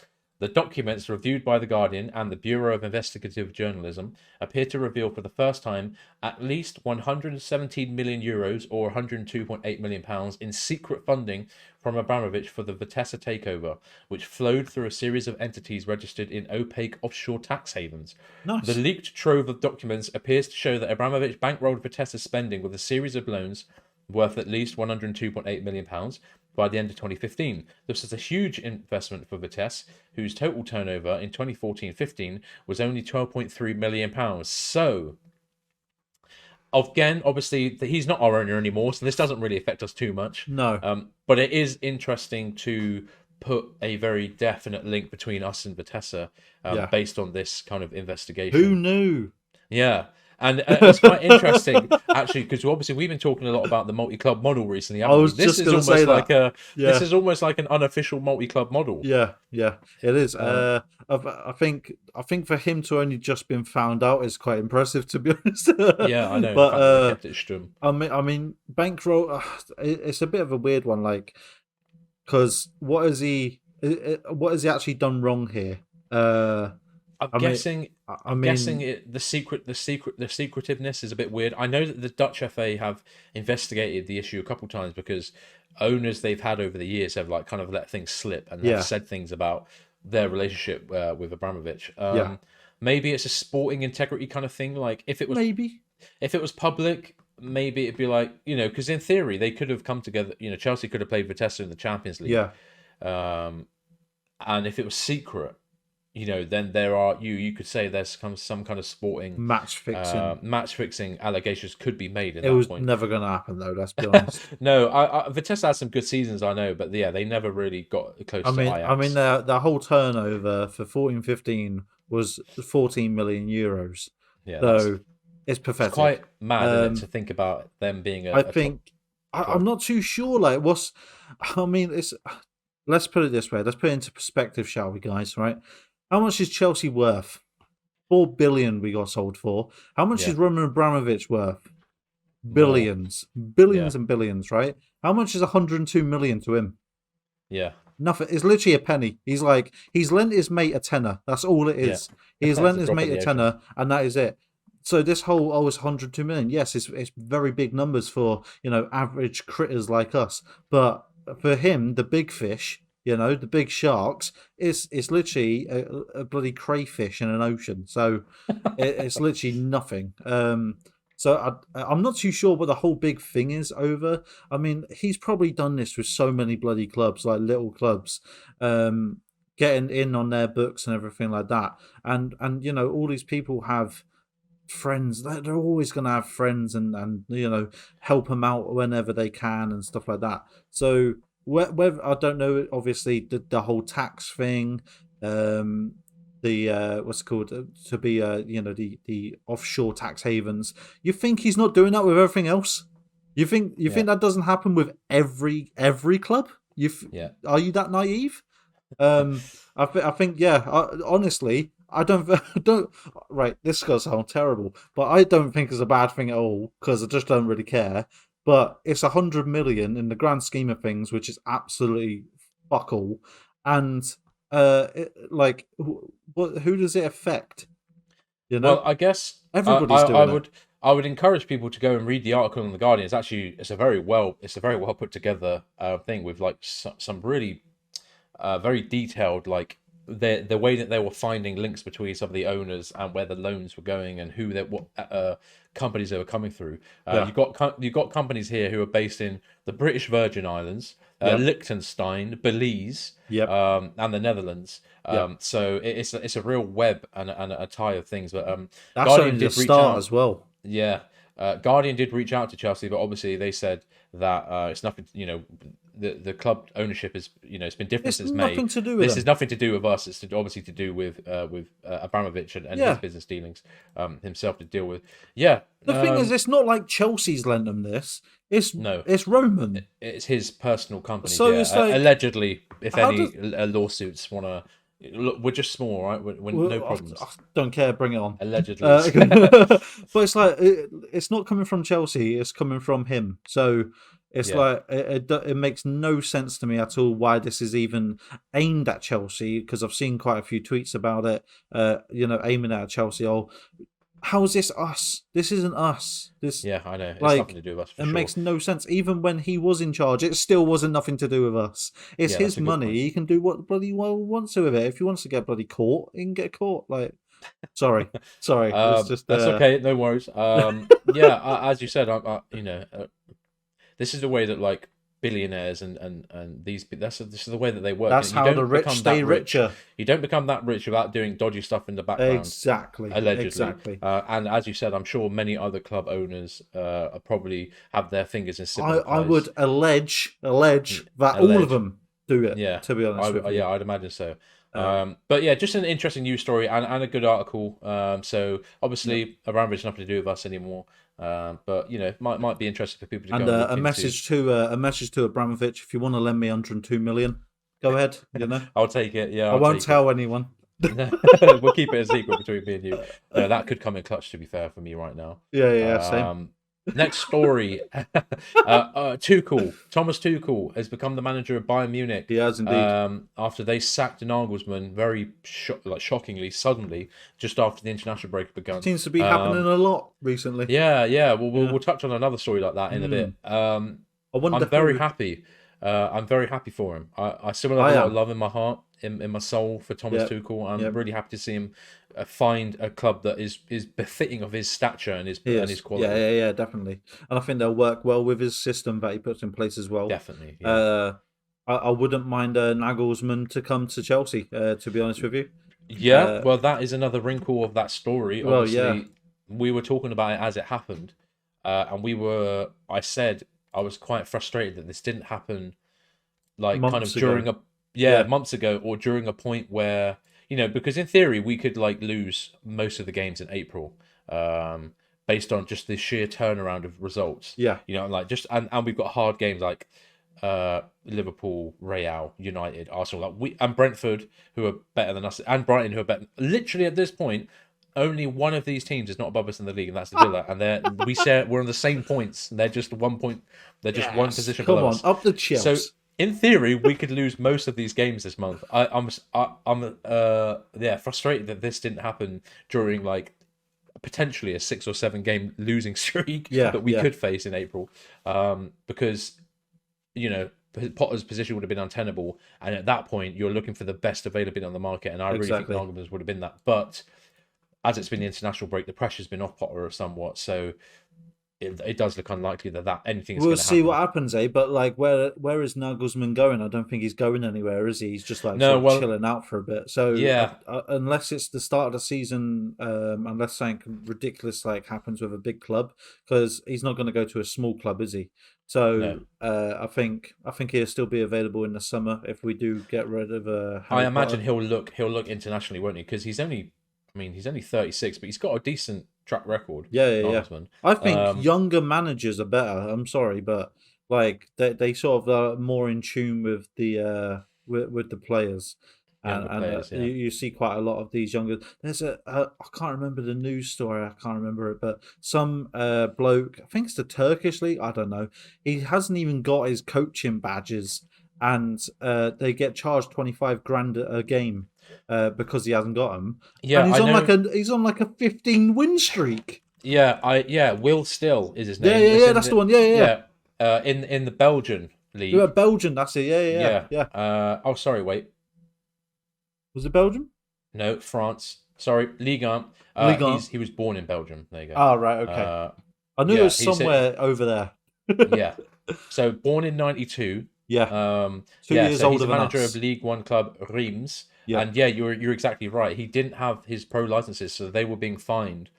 The documents reviewed by The Guardian and the Bureau of Investigative Journalism appear to reveal for the first time at least 117 million euros or 102.8 million pounds in secret funding from Abramovich for the Vitesse takeover, which flowed through a series of entities registered in opaque offshore tax havens. Nice. The leaked trove of documents appears to show that Abramovich bankrolled Vitesse's spending with a series of loans worth at least £102.8 million by the end of 2015. This is a huge investment for Vitesse, whose total turnover in 2014-15 was only £12.3 million. So, again, obviously, he's not our owner anymore, so this doesn't really affect us too much. No. But it is interesting to put a very definite link between us and Vitesse based on this kind of investigation. Who knew? Yeah. And it's quite interesting, actually, because obviously we've been talking a lot about the multi-club model recently. This is almost like an unofficial multi-club model. Yeah, it is. I think for him to only just been found out is quite impressive, to be honest. Yeah, I know. But kept it strum. I mean, bankroll. It's a bit of a weird one, like, because what has he actually done wrong here? I'm guessing the secretiveness is a bit weird. I know that the Dutch FA have investigated the issue a couple of times because owners they've had over the years have like kind of let things slip and have said things about their relationship with Abramovich. Maybe it's a sporting integrity kind of thing. Like if it was public, maybe it'd be like, because in theory they could have come together. Chelsea could have played Vitesse in the Champions League. And if it was secret, then there are you could say there's some kind of sporting match fixing allegations could be made. It was never going to happen though. Let's be honest. No, Vitesse had some good seasons, I know, but they never really got close to Ajax. I mean, their whole turnover for 14-15 was 14 million euros. Yeah, so it's pathetic. It's quite mad isn't it, to think about them being I'm not too sure. Like, let's put it this way. Let's put it into perspective, shall we, guys? Right. How much is Chelsea worth? 4 billion we got sold for. How much is Roman Abramovich worth? Billions. Billions and billions, right? How much is 102 million to him? Yeah. Nothing. It's literally a penny. He's lent his mate a tenner. That's all it is. Yeah. He's lent his mate a tenner, and that is it. So this whole, it's 102 million. Yes, it's very big numbers for, average critters like us. But for him, the big fish, the big sharks, it's literally a bloody crayfish in an ocean. So it's literally nothing. So I'm not too sure what the whole big thing is over. I mean, he's probably done this with so many bloody clubs, like little clubs, getting in on their books and everything like that. And all these people have friends. They're always going to have friends and help them out whenever they can and stuff like that. So whether I don't know, obviously the whole tax thing, the what's it called, to be the offshore tax havens. You think he's not doing that with everything else? You think that doesn't happen with every club? Are you that naive? I think honestly, I don't. Right, this is gonna sound terrible, but I don't think it's a bad thing at all because I just don't really care. But it's 100 million in the grand scheme of things, which is absolutely fuck all. And who does it affect? Well, I guess everybody's doing it. I would encourage people to go and read the article in the Guardian. It's a very well put together thing with like some really very detailed, like the way that they were finding links between some of the owners and where the loans were going and what companies they were coming through. You've got companies here who are based in the British Virgin Islands, Liechtenstein, Belize, and the Netherlands. So it's a real web and a tie of things. But that's Guardian only the start as well. Yeah. Guardian did reach out to Chelsea, but obviously they said that it's nothing. The club ownership is, it's been different since May. This is nothing to do with us. It's obviously to do with Abramovich and his business dealings himself to deal with. Yeah. The thing is, it's not like Chelsea's lent them this. It's Roman. It's his personal company. So it's like, allegedly, if any lawsuits want to. Look, we're just small, right? We're no problems. I don't care. Bring it on. Allegedly, but it's like it's not coming from Chelsea. It's coming from him. So it's like it makes no sense to me at all why this is even aimed at Chelsea. Because I've seen quite a few tweets about it. Aiming at Chelsea. Oh, how is this us? This isn't us. I know. It's nothing to do with us. It makes no sense. Even when he was in charge, it still wasn't nothing to do with us. It's his money. He can do what bloody well wants to with it. If he wants to get bloody caught, he can get caught. Like, sorry. That's okay. No worries. As you said, this is the way that like billionaires and this is the way that they work. That's how the rich stay richer. You don't become that rich without doing dodgy stuff in the background. Exactly. Allegedly. Exactly. And as you said, I'm sure many other club owners probably have their fingers in similar pies. I would allege that all of them do it. Yeah. To be honest with you. I'd imagine so. But yeah, just an interesting news story and a good article. So obviously, Abramovich nothing to do with us anymore. But might be interesting for people to go and a message to Abramovich. If you want to lend me 102 million, go ahead. I'll take it. Yeah, I won't tell anyone. We'll keep it a secret between me and you. That could come in clutch, to be fair, for me right now. Yeah, same. Next story. Tuchel. Thomas Tuchel has become the manager of Bayern Munich. He has indeed. After they sacked Nagelsmann very shockingly, suddenly, just after the international break had begun. Seems to be happening a lot recently. Yeah. We'll touch on another story like that in a bit. I'm very happy. I'm very happy for him. I still have a lot of love in my heart, in my soul for Thomas Tuchel. I'm really happy to see him find a club that is befitting of his stature and his quality. Yeah, definitely. And I think they'll work well with his system that he puts in place as well. Definitely. Yeah. I wouldn't mind Nagelsmann to come to Chelsea, to be honest with you. Yeah, well, that is another wrinkle of that story. Obviously, we were talking about it as it happened, and I said I was quite frustrated that this didn't happen, like months ago, or during a point where, because in theory we could like lose most of the games in April, based on just the sheer turnaround of results. Yeah, and we've got hard games like Liverpool, Real, United, Arsenal, and Brentford, who are better than us, and Brighton, who are better. Literally at this point, only one of these teams is not above us in the league, and that's the Villa. And we're on the same points. And they're just 1 point. They're just one position below us. Up the Chelsea. So in theory, we could lose most of these games this month. I'm frustrated that this didn't happen during like potentially a 6 or 7 game losing streak that we could face in April, because Potter's position would have been untenable, and at that point you're looking for the best availability on the market, and I really think Nagelsmann would have been that. But as it's been the international break, the pressure's been off Potter somewhat, so it does look unlikely that anything is We'll going to see happen. what happens, But like, where is Nagelsmann going? I don't think he's going anywhere, is he? He's just like No, sort of well, chilling out for a bit. So yeah, unless it's the start of the season, unless something ridiculous like happens with a big club, because he's not going to go to a small club, is he? So no. I think he'll still be available in the summer if we do get rid of I Harry imagine Potter. he'll look internationally, won't he? Because he's only 36, but he's got a decent track record. Yeah. Nagelsmann. I think younger managers are better. I'm sorry, but like they sort of are more in tune with with the players, Younger and players, yeah. you see quite a lot of these younger. There's I can't remember the news story. I can't remember it, but some bloke. I think it's the Turkish league. I don't know. He hasn't even got his coaching badges, and they get charged 25 grand a game. Because he hasn't got them, Yeah, and I know. he's on like a 15 win streak. Yeah, Will Still is his Yeah, name. yeah, yeah. That's the one. Yeah, yeah, Yeah, in the Belgian yeah. league. Belgian. That's it. Yeah, yeah, Yeah. yeah. Oh, sorry. Wait. Was it Belgium? No, France. Sorry, Ligue 1. Ligue 1. He was born in Belgium. There you go. Oh, right. Okay. I knew it was somewhere over there. Yeah. So born in '92. Yeah. 2 Yeah. years So he's older a than manager us. of League One club Reims. Yeah. And yeah, you're exactly right. He didn't have his pro licenses, so they were being fined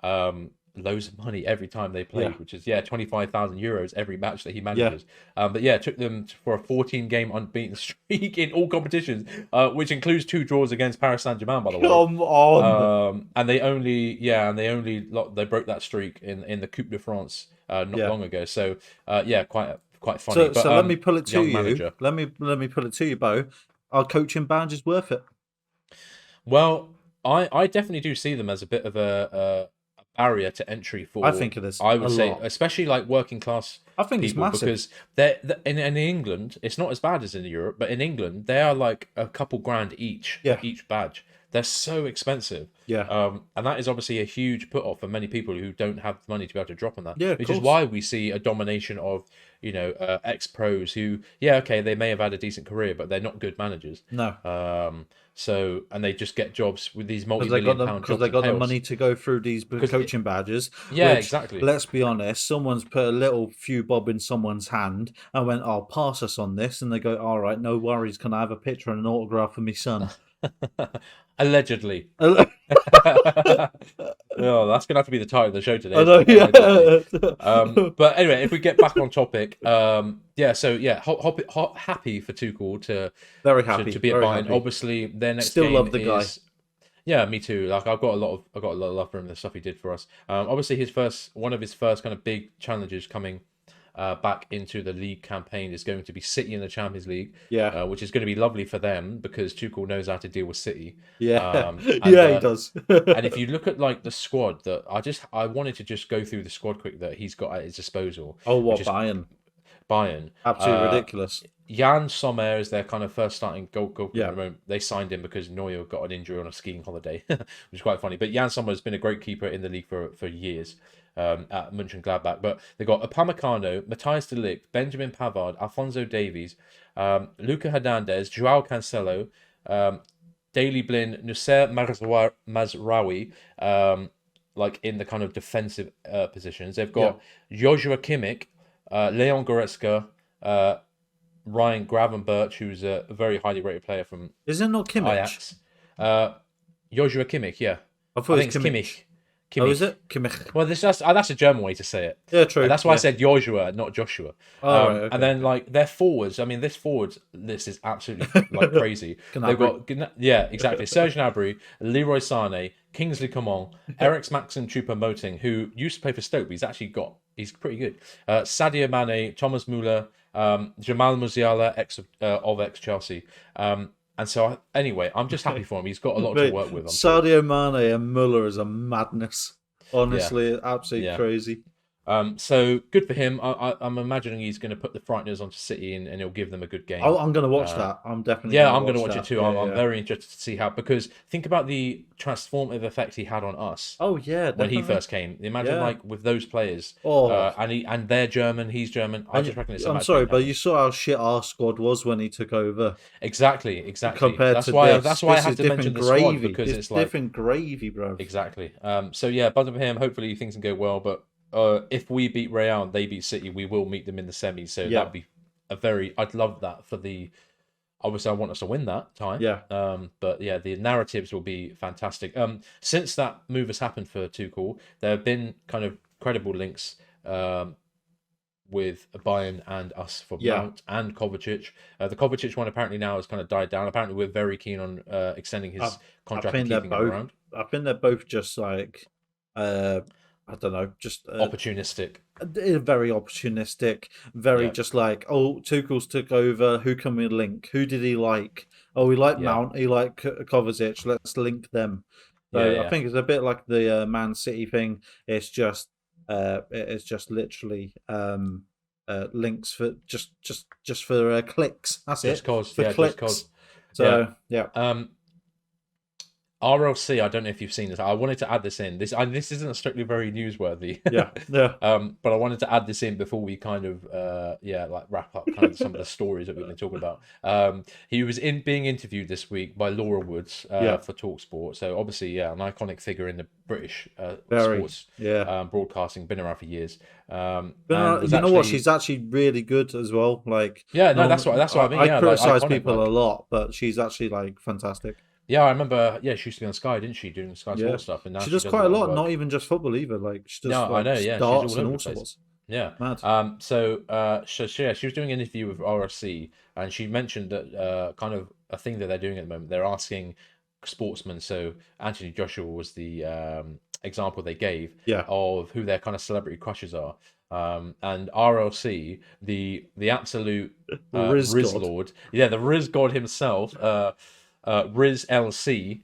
loads of money every time they played, Yeah. which is 25,000 euros every match that he manages. But yeah, it took them for a 14-game unbeaten streak in all competitions, which includes 2 draws against Paris Saint-Germain, by the way. Come on. And they they broke that streak in the Coupe de France not long ago. So quite funny. So let me pull it to you. Manager. Let me pull it to you, Bo. Our coaching badge is worth it. Well, I definitely do see them as a bit of a barrier to entry for. I think it is. I would say, especially like working class. I think it's massive because they're in England. It's not as bad as in Europe, but in England they are like a couple grand each. Yeah. Each badge. They're so expensive. Yeah. And that is obviously a huge put off for many people who don't have the money to be able to drop on that. Yeah, which is why we see a domination of ex pros who they may have had a decent career, but they're not good managers. No. So and they just get jobs with these multi-million pound jobs because they got the money to go through these coaching badges. Yeah, which, exactly. Let's be honest. Someone's put a little few bob in someone's hand and went, "I'll pass us on this," and they go, "All right, no worries. Can I have a picture and an autograph for my son?" Allegedly. Oh, that's gonna have to be the title of the show today. I know, yeah. But anyway, if we get back on topic, happy for Tuchel to very happy to be at Bayern. Obviously, their next still game love the guy. Yeah, me too. Like I've got a lot of love for him and the stuff he did for us. Obviously, one of his first kind of big challenges coming back into the league campaign is going to be City in the Champions League. Yeah, which is going to be lovely for them because Tuchel knows how to deal with City. Yeah, he does. And if you look at like the squad that I wanted to just go through the squad quick that he's got at his disposal. Oh, what Bayern? Absolutely ridiculous. Jan Sommer is their kind of first starting goalkeeper at the moment. They signed him because Neuer got an injury on a skiing holiday, which is quite funny. But Jan Sommer has been a great keeper in the league for years at Mönchengladbach. But they've got Upamecano, Matthias de Ligt, Benjamin Pavard, Alphonso Davies, Luca Hernandez, Joao Cancelo, Daley Blin, Nusser Mazraoui, like in the kind of defensive positions. They've got Joshua Kimmich, Leon Goretzka, Ryan Gravenberch, who's a very highly rated player from Is it not Kimmich? Ajax. Joshua Kimmich, yeah. I think it's Kimmich. Kimmich. Oh, is it? Kimmich. Well, that's a German way to say it. Yeah, true. That's why I said Joshua, not Joshua. Oh, right, okay. And then like their forwards, I mean, this forwards list is absolutely like crazy. They've got exactly. Serge Gnabry, Leroy Sané, Kingsley Coman, Eric Maxim Choupo-Moting, who used to play for Stoke, but he's pretty good. Sadio Mane, Thomas Müller, Jamal Musiala, ex Chelsea. And so, anyway, I'm just happy for him. He's got a lot to work with. Sadio Mane and Müller is a madness. Honestly, absolutely crazy. So good for him. I'm imagining he's going to put the Frighteners onto City and he'll give them a good game. I'm going to watch that. I'm definitely. I'm going to watch it too. I'm very interested to see how, because think about the transformative effect he had on us. Oh yeah, definitely. When he first came, imagine like with those players. And they're German. He's German. I just reckon it's. I'm sorry, but you saw how shit our squad was when he took over. Exactly. Compared that's to why. this. That's why this I have to mention the squad because it's like different gravy, bro. Exactly. So yeah, buzzing for him. Hopefully things can go well, but. if we beat Real and they beat City, we will meet them in the semis. So that'd be I'd love that for the. Obviously, I want us to win that tie. Yeah. But yeah, the narratives will be fantastic. Since that move has happened for Tuchel, there have been kind of credible links with Bayern and us for Mount and Kovacic. The Kovacic one apparently now has kind of died down. Apparently, we're very keen on extending his contract and keeping him around. I think they're both just like, I don't know, just opportunistic. Very opportunistic. Very just like, oh, Tuchel's took over. Who can we link? Who did he like? Oh, he liked Mount. He liked Kovacic. Let's link them. So I think it's a bit like the Man City thing. It's just literally links for just for clicks. That's just it. Cause, for clicks. Just cause. So RLC, I don't know if you've seen this. I wanted to add this in. This isn't strictly very newsworthy. But I wanted to add this in before we kind of wrap up kind of some of the stories that we've been talking about. He was being interviewed this week by Laura Woods for TalkSport. So obviously, an iconic figure in the British sports broadcasting, been around for years. You know what? She's actually really good as well. Like that's what I mean. I criticize people a lot, but she's actually like fantastic. Yeah, I remember. Yeah, she used to be on Sky, didn't she, doing Sky Sports stuff? And now she does quite a lot. Not even just football either. Like she does. I know. Yeah, darts she's all and over all the place. sorts. Yeah. Mad. She was doing an interview with RSC, and she mentioned that kind of a thing that they're doing at the moment. They're asking sportsmen. So Anthony Joshua was the example they gave of who their kind of celebrity crushes are. And RLC, the absolute Riz Lord, the Riz God himself. Riz LC,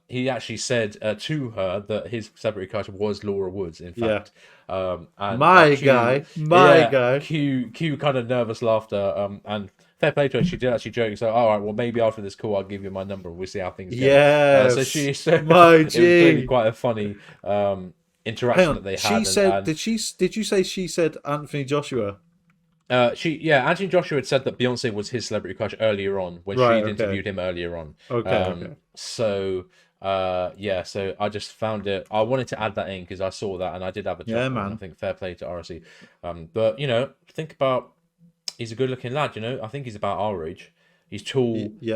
he actually said to her that his celebrity crush was Laura Woods, in fact. And my guy. Cue kind of nervous laughter. And fair play to her, she did actually joke. So, all right, well, maybe after this call, I'll give you my number and we'll see how things go. Yes. It was clearly quite a funny interaction that they had. Did you say she said Anthony Joshua? Anthony Joshua had said that Beyonce was his celebrity crush earlier on when she'd interviewed him earlier on. So I just found it. I wanted to add that in because I saw that and I did have a chuckle. I think fair play to RSC. But think about, he's a good-looking lad. I think he's about our age. He's tall. He's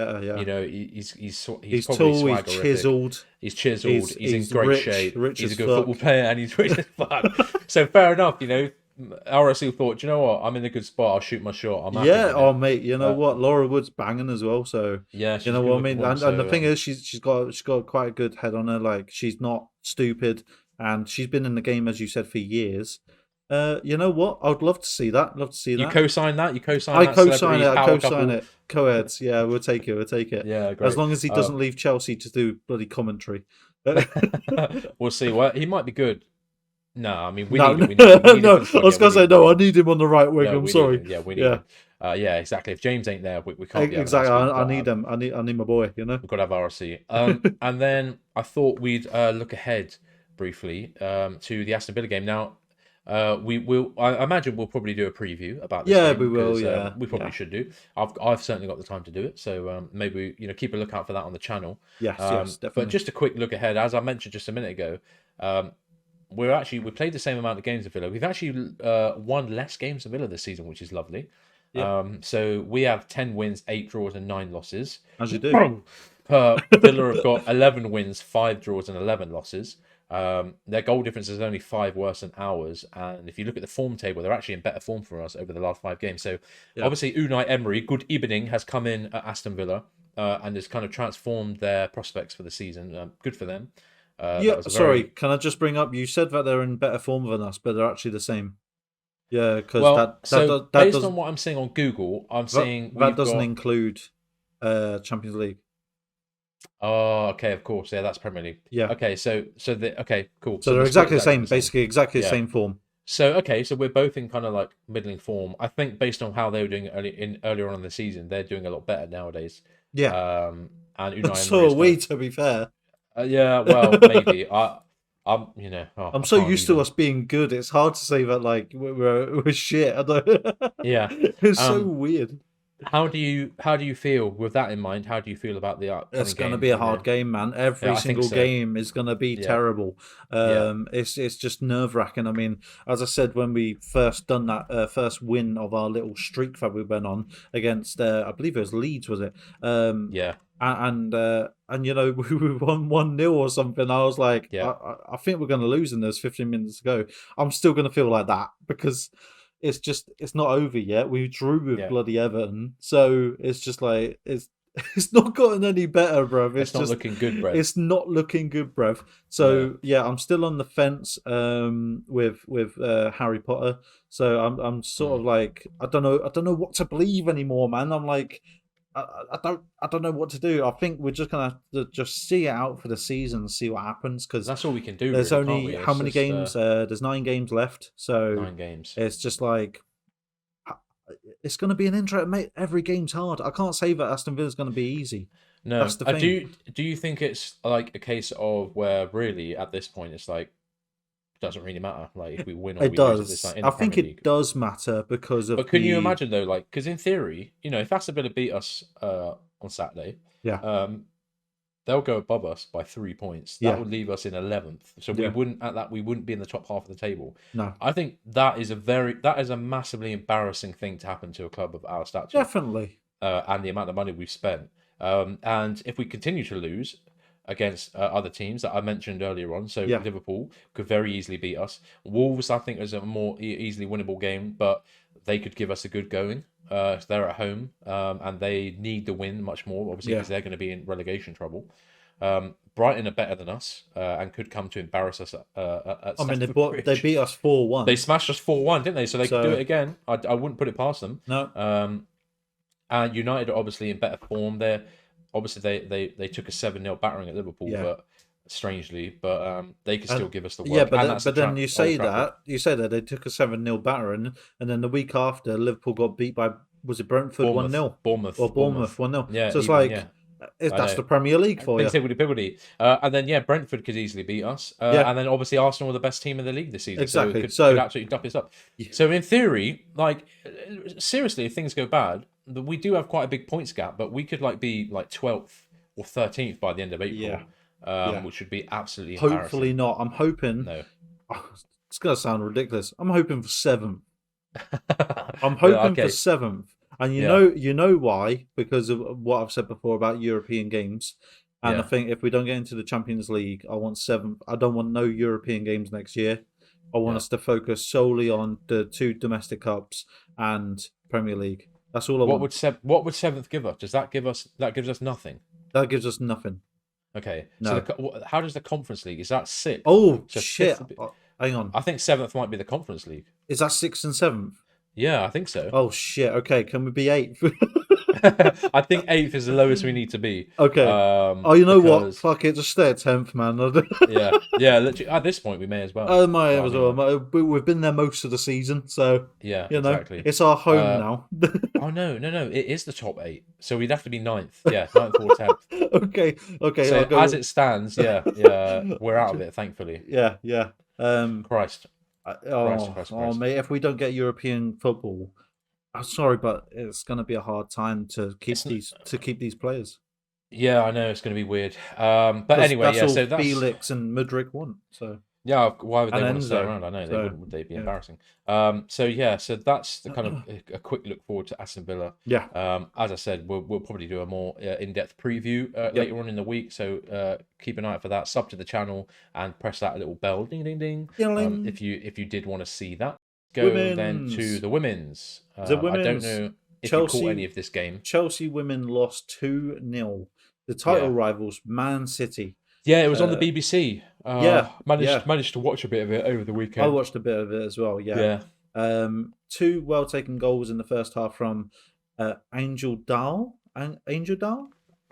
tall. He's chiseled. He's in great shape. He's a good football player and he's rich as fuck. So fair enough. RSC thought, you know what? I'm in a good spot. I'll shoot my shot. Mate. You know what? Laura Wood's banging as well. So you know what I mean. And the thing is, she's got quite a good head on her. Like she's not stupid, and she's been in the game, as you said, for years. You know what? I'd love to see that. You co-sign that. I co-sign it. I co-sign it. Co-eds. Yeah, we'll take it. Yeah, great. As long as he doesn't leave Chelsea to do bloody commentary. We'll see. Well, he might be good. No, I mean we need no, I was gonna say no. I need him on the right wing. I'm sorry. We need him. Exactly. If James ain't there, we can't. Exactly. I need him. I need my boy. We've got to have RSC. And then I thought we'd look ahead briefly to the Aston Villa game. Now, we will. I imagine we'll probably do a preview about this. Yeah, we will. We probably should do. I've certainly got the time to do it. So maybe keep a lookout for that on the channel. Yes, definitely. But just a quick look ahead, as I mentioned just a minute ago. We played the same amount of games as Villa. We've actually won less games than Villa this season, which is lovely. Yeah. So we have 10 wins, 8 draws, and 9 losses. As you do. Villa have got 11 wins, 5 draws, and 11 losses. Their goal difference is only 5 worse than ours. And if you look at the form table, they're actually in better form for us over the last 5 games. So obviously Unai Emery, good evening, has come in at Aston Villa and has kind of transformed their prospects for the season. Good for them. Can I just bring up? You said that they're in better form than us, but they're actually the same. Yeah, because based on what I'm seeing on Google, I'm seeing that doesn't include Champions League. Oh, okay, of course, yeah, that's Premier League. Yeah. Okay, cool. So they're exactly the same, basically exactly the same form. So we're both in kind of like middling form. I think based on how they were doing earlier on in the season, they're doing a lot better nowadays. Yeah. And Unai so are we, to be fair. Well, maybe I'm I'm so used to us being good. It's hard to say that like we're shit. I don't. Yeah, it's so weird. How do you feel with that in mind? How do you feel about the upcoming It's going to game? be a hard game, man. Yeah, Every I think single so. game is going to be Yeah, terrible. yeah, It's just nerve wracking. I mean, as I said, when we first done that first win of our little streak that we went on against, I believe it was Leeds, was it? yeah, And we won 1-0 or something. I was like, yeah, I think we're going to lose in those 15 minutes to go. I'm still going to feel like that because it's not over yet. We drew with yeah. bloody Everton, so it's just like it's not gotten any better, bruv. It's not looking good, Brad. It's not looking good, bruv. No. So yeah, I'm still on the fence with Harry Potter. So I'm sort Mm. of like I don't know what to believe anymore, man. I'm like I don't know what to do. I think we're just gonna have to just see it out for the season and see what happens because That's all we can do, there's really, can't only we? how It's many just games? There's 9 games left, so 9 games. it's just like it's going to be an interest. Mate, every game's hard. I can't say that Aston Villa's going to be easy. No, That's the thing. do you think it's like a case of where really at this point it's like doesn't really matter like if we win or It we lose at this does. time in I the think Premier it League? does matter because of But can you the imagine though, like, because in theory, if Aston Villa beat us on Saturday, yeah um, they'll go above us by 3 points. That yeah would leave us in 11th. So yeah we wouldn't be in the top half of the table. no I think that is a massively embarrassing thing to happen to a club of our stature, definitely and the amount of money we've spent. And if we continue to lose against other teams that I mentioned earlier on, so yeah Liverpool could very easily beat us. Wolves, I think, is a more easily winnable game, but they could give us a good going. They're at home, and they need the win much more, obviously, yeah. because they're going to be in relegation trouble. Brighton are better than us and could come to embarrass us at I mean Stamford they Bridge. beat us 4-1. They smashed us 4-1, didn't they? So they could do it So again. I wouldn't put it past them. no And United are obviously in better form. Obviously they took a 7-0 battering at Liverpool, yeah but strangely, but they could still and give us the yeah, work. And that's but then you Old say Trafford. that they took a 7-0 battering, and then the week after Liverpool got beat by was it Brentford Bournemouth, 1-0 or Bournemouth, Bournemouth Bournemouth. 1-0. Yeah, So it's even yeah, like I that's know. the Premier League for you. Higgledy piggledy. And then yeah, Brentford could easily beat us. Yeah, And then obviously Arsenal are the best team in the league this season, so it exactly. could So absolutely duck us up. yeah, So in theory, like seriously, if things go bad, we do have quite a big points gap, but we could like be like 12th or 13th by the end of yeah, April, yeah. which would be absolutely Hopefully embarrassing. not. I'm hoping. No. It's gonna sound ridiculous. I'm hoping for 7th. I'm Well, hoping for okay. 7th, and Yeah. you know why? Because of what I've said before about European games. And I Yeah. think if we don't get into the Champions League, I want 7th. I don't want no European games next year. I want Yeah. us to focus solely on the 2 domestic cups and Premier League. That's all I want. What would 7th give us? That gives us nothing? That gives us nothing. Okay. So No. how does the Conference League? Is that 6th? Oh So shit! 5th. Hang on. I think 7th might be the Conference League. Is that 6th and 7th? Yeah, I think so. Oh shit! Okay, can we be 8th? I think 8th is the lowest we need to be. Okay. Oh, you know what? Because Fuck it, just stay at 10th, man. yeah. Literally, at this point, we may as well. I might Well, I as mean, well. like, We've been there most of the season, so yeah, you know exactly. it's our home Uh, now. oh no, it is the top 8. So we'd have to be 9th. Yeah, 9th or 10th. Okay. So I'll go. as it stands, yeah, we're out of it, thankfully. Yeah. Christ. Oh, mate, if we don't get European football, I'm sorry, but it's going to be a hard time to keep It's these players. Yeah, I know it's going to be weird. But anyway, that's yeah. all So that's Felix and Mudryk want. So yeah. Why would and they want to stay Enzo. around? I know they So wouldn't. Would they be yeah, embarrassing? So yeah. So that's the kind of a quick look forward to Aston Villa. yeah, As I said, we'll probably do a more in-depth preview yep. later on in the week. So keep an eye out for that. Sub to the channel and press that little bell, ding ding ding. If you did want to see that, go then to the women's. The I don't women's know if you caught any of this game. Chelsea women lost 2-0. The title rivals, Man City. Yeah, it was on the BBC. Yeah, managed to watch a bit of it over the weekend. I watched a bit of it as well. Yeah. 2 well taken goals in the first half from Angel Dahl. Angel Dahl.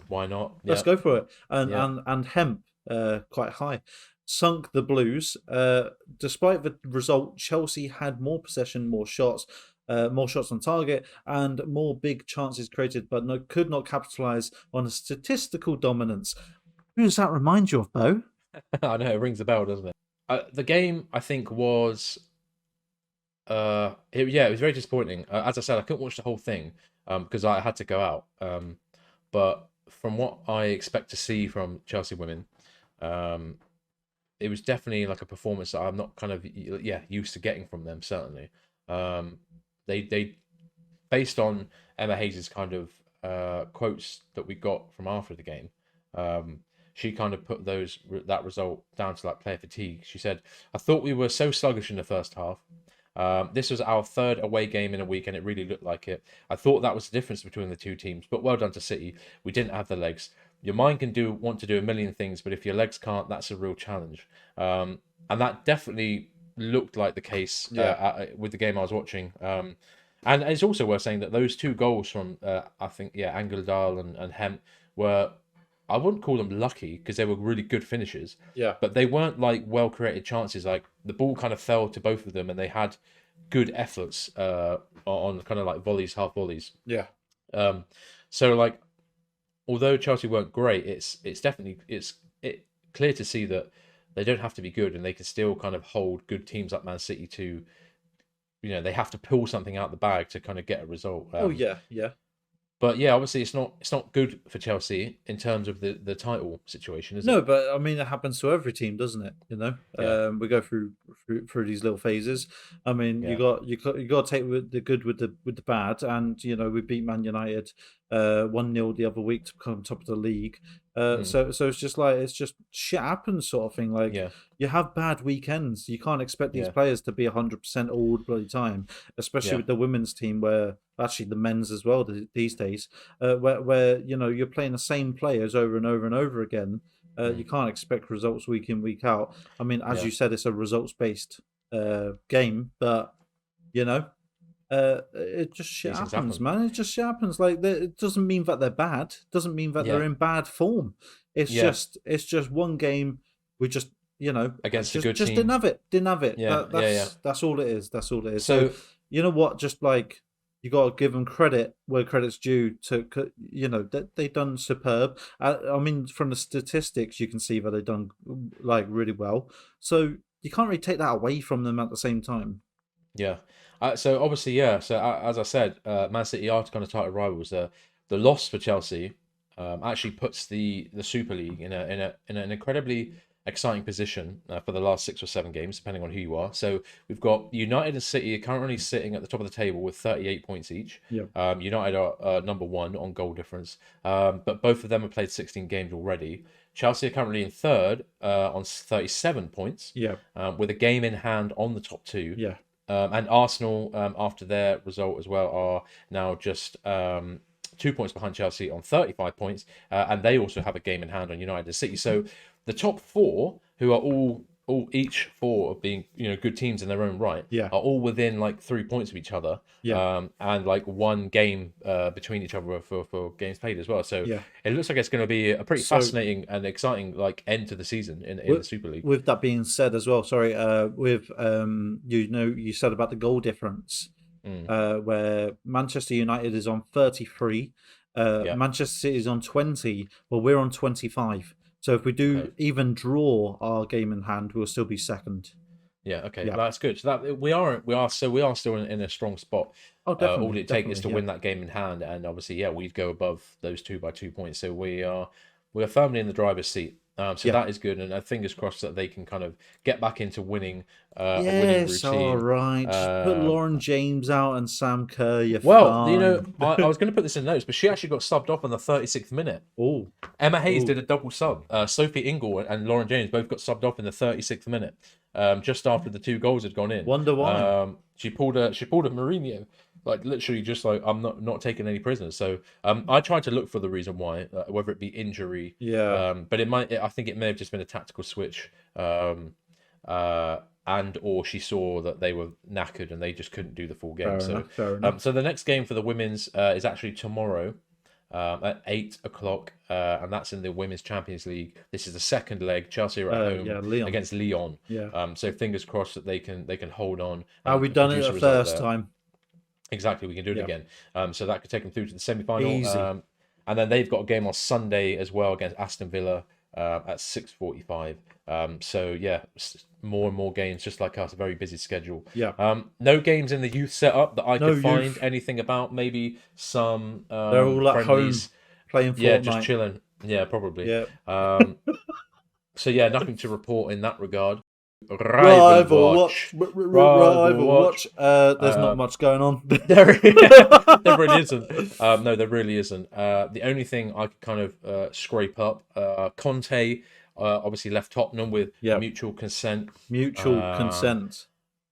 Why not? Let's go for it. And Yeah. and Hemp quite high. Sunk the Blues. Despite the result, Chelsea had more possession, more shots on target, and more big chances created, but could not capitalize on a statistical dominance. Who does that remind you of, Bo? I know it rings a bell, doesn't it? The game I think was it was very disappointing. As I said, I couldn't watch the whole thing because I had to go out. But from what I expect to see from Chelsea women, um, it was definitely like a performance that I'm not kind of used to getting from them. Certainly, um, they based on Emma Hayes' kind of quotes that we got from after the game. Um, she kind of put that result down to like player fatigue. She said, "I thought we were so sluggish in the first half. This was our third away game in a week, and it really looked like it. I thought that was the difference between the two teams. But well done to City. We didn't have the legs. Your mind can want to do a million things, but if your legs can't, that's a real challenge." And that definitely looked like the case with the game I was watching. And it's also worth saying that those two goals from I think Angeldal and Hemp were, I wouldn't call them lucky because they were really good finishes. Yeah. But they weren't like well created chances. Like the ball kind of fell to both of them, and they had good efforts on kind of like volleys, half volleys. Yeah. So like, although Chelsea weren't great, it's definitely clear to see that they don't have to be good, and they can still kind of hold good teams like Man City to. They have to pull something out the bag to kind of get a result. Yeah. But yeah, obviously it's not good for Chelsea in terms of the title situation, is it? No, but I mean it happens to every team, doesn't it? We go through these little phases. I mean, you got to take the good with the bad, and we beat Man United 1-0 the other week to come top of the league. So it's just shit happens sort of thing. Like you have bad weekends. You can't expect these players to be 100% all the bloody time, especially with the women's team where. Actually, the men's as well these days, where you're playing the same players over and over and over again. You can't expect results week in week out. I mean, as you said, it's a results based game, but it just shit happens, man. It just shit happens. Like it doesn't mean that they're bad. It doesn't mean that they're in bad form. It's just one game. We just against a good team. Didn't have it. That's all it is. That's all it is. So you know what? Just like. You got to give them credit where credit's due. That they done superb. I mean, from the statistics, you can see that they've done like really well. So you can't really take that away from them at the same time. Yeah. So obviously, So as I said, Man City are kind of title rivals. The loss for Chelsea actually puts the Super League in an incredibly exciting position for the last 6 or 7 games, depending on who you are. So we've got United and City currently sitting at the top of the table with 38 points each. Yeah. United are number 1 on goal difference, but both of them have played 16 games already. Chelsea are currently in third on 37 points. Yeah. With a game in hand on the top 2. Yeah. And Arsenal, after their result as well, are now just 2 points behind Chelsea on 35 points, and they also have a game in hand on United and City. So the top 4, who are all each 4 of being good teams in their own right, are all within like 3 points of each other, and like 1 game between each other for games played as well. So it looks like it's going to be a pretty fascinating and exciting like end to the season in the Super League. With that being said, as well, sorry, you said about the goal difference, where Manchester United is on 33, Manchester City is on 20, well, we're on 25. So if we do even draw our game in hand, we'll still be second. Yeah. Okay. Yeah. That's good. So that we are still in a strong spot. Oh, definitely. All it takes is to win that game in hand, and obviously, we'd go above those 2 by 2 points. So we're firmly in the driver's seat. That is good, and fingers crossed that they can kind of get back into winning. A winning routine. All right. Just put Lauren James out and Sam Kerr. You're fine. I was going to put this in notes, but she actually got subbed off in the 36th minute. Oh, Emma Hayes did a double sub. Sophie Ingle and Lauren James both got subbed off in the 36th minute, just after the 2 goals had gone in. Wonder why? She pulled a Mourinho. Like literally, just like I'm not taking any prisoners. So I tried to look for the reason why, whether it be injury, but I think it may have just been a tactical switch, and or she saw that they were knackered and they just couldn't do the full game. Fair enough. So the next game for the women's is actually tomorrow at 8 o'clock, and that's in the Women's Champions League. This is the second leg. Chelsea are at home against Lyon. So fingers crossed that they can hold on. We've done it the first time. Exactly, we can do it again. So that could take them through to the semi-final. And then they've got a game on Sunday as well against Aston Villa. at 6:45. So yeah, more and more games, just like us, a very busy schedule. Yeah. No games in the youth setup that I No could find youth. anything about. Maybe some They're all at friendlies. home playing Fortnite. Yeah, just chilling. Yeah, probably. Yeah. So yeah, nothing to report in that regard. Rival watch. There's not much going on. there really isn't. No, there really isn't. The only thing I could kind of scrape up, Conte obviously left Tottenham with mutual consent.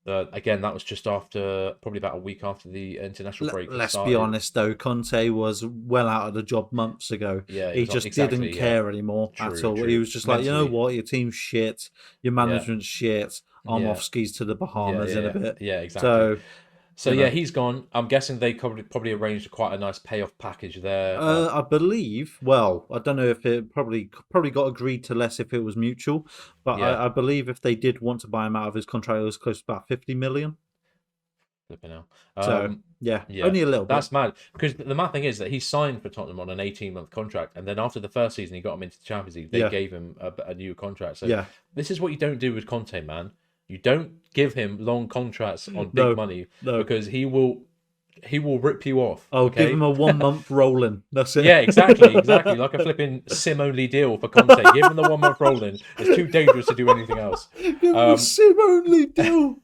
Again, that was just after, probably about a week after the international break. Let's be honest, though, Conte was well out of the job months ago. Yeah, he just didn't care anymore at all. He was just like, you know what, your team's shit, your management's shit. I'm off skis to the Bahamas in a bit. Yeah, exactly. So yeah, he's gone. I'm guessing they probably arranged quite a nice payoff package there. I believe. Well, I don't know if it probably got agreed to less if it was mutual, but I believe if they did want to buy him out of his contract, it was close to about 50 million. Flipping out. So only a little bit. That's mad, because the mad thing is that he signed for Tottenham on an 18-month contract, and then after the first season he got him into the Champions League. They gave him a new contract. So this is what you don't do with Conte, man. You don't give him long contracts on big money because he will rip you off. Oh, give him a 1 month rolling. That's it. Yeah, exactly. Like a flipping sim-only deal for Conte. Give him the 1 month rolling. It's too dangerous to do anything else. Give him a sim-only deal.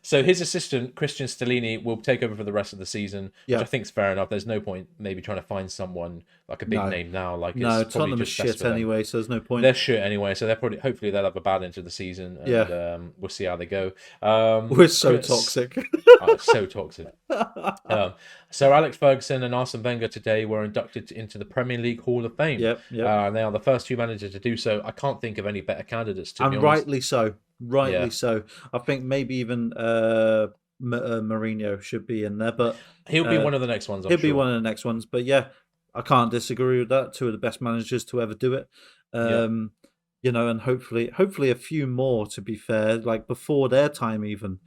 So his assistant, Christian Stellini, will take over for the rest of the season, which I think is fair enough. There's no point maybe trying to find someone like a big name now. Like, it's Tottenham is shit anyway, so there's no point. They're shit anyway, so hopefully they'll have a bad end to the season, and we'll see how they go. We're so toxic. So toxic. So Alex Ferguson and Arsene Wenger today were inducted into the Premier League Hall of Fame. And they are the first two managers to do so. I can't think of any better candidates, to be honest. Rightly so. So. I think maybe even Mourinho should be in there, but he'll be one of the next ones. He'll be one of the next ones, but yeah, I can't disagree with that. Two of the best managers to ever do it. You know, and hopefully a few more, to be fair, like before their time even.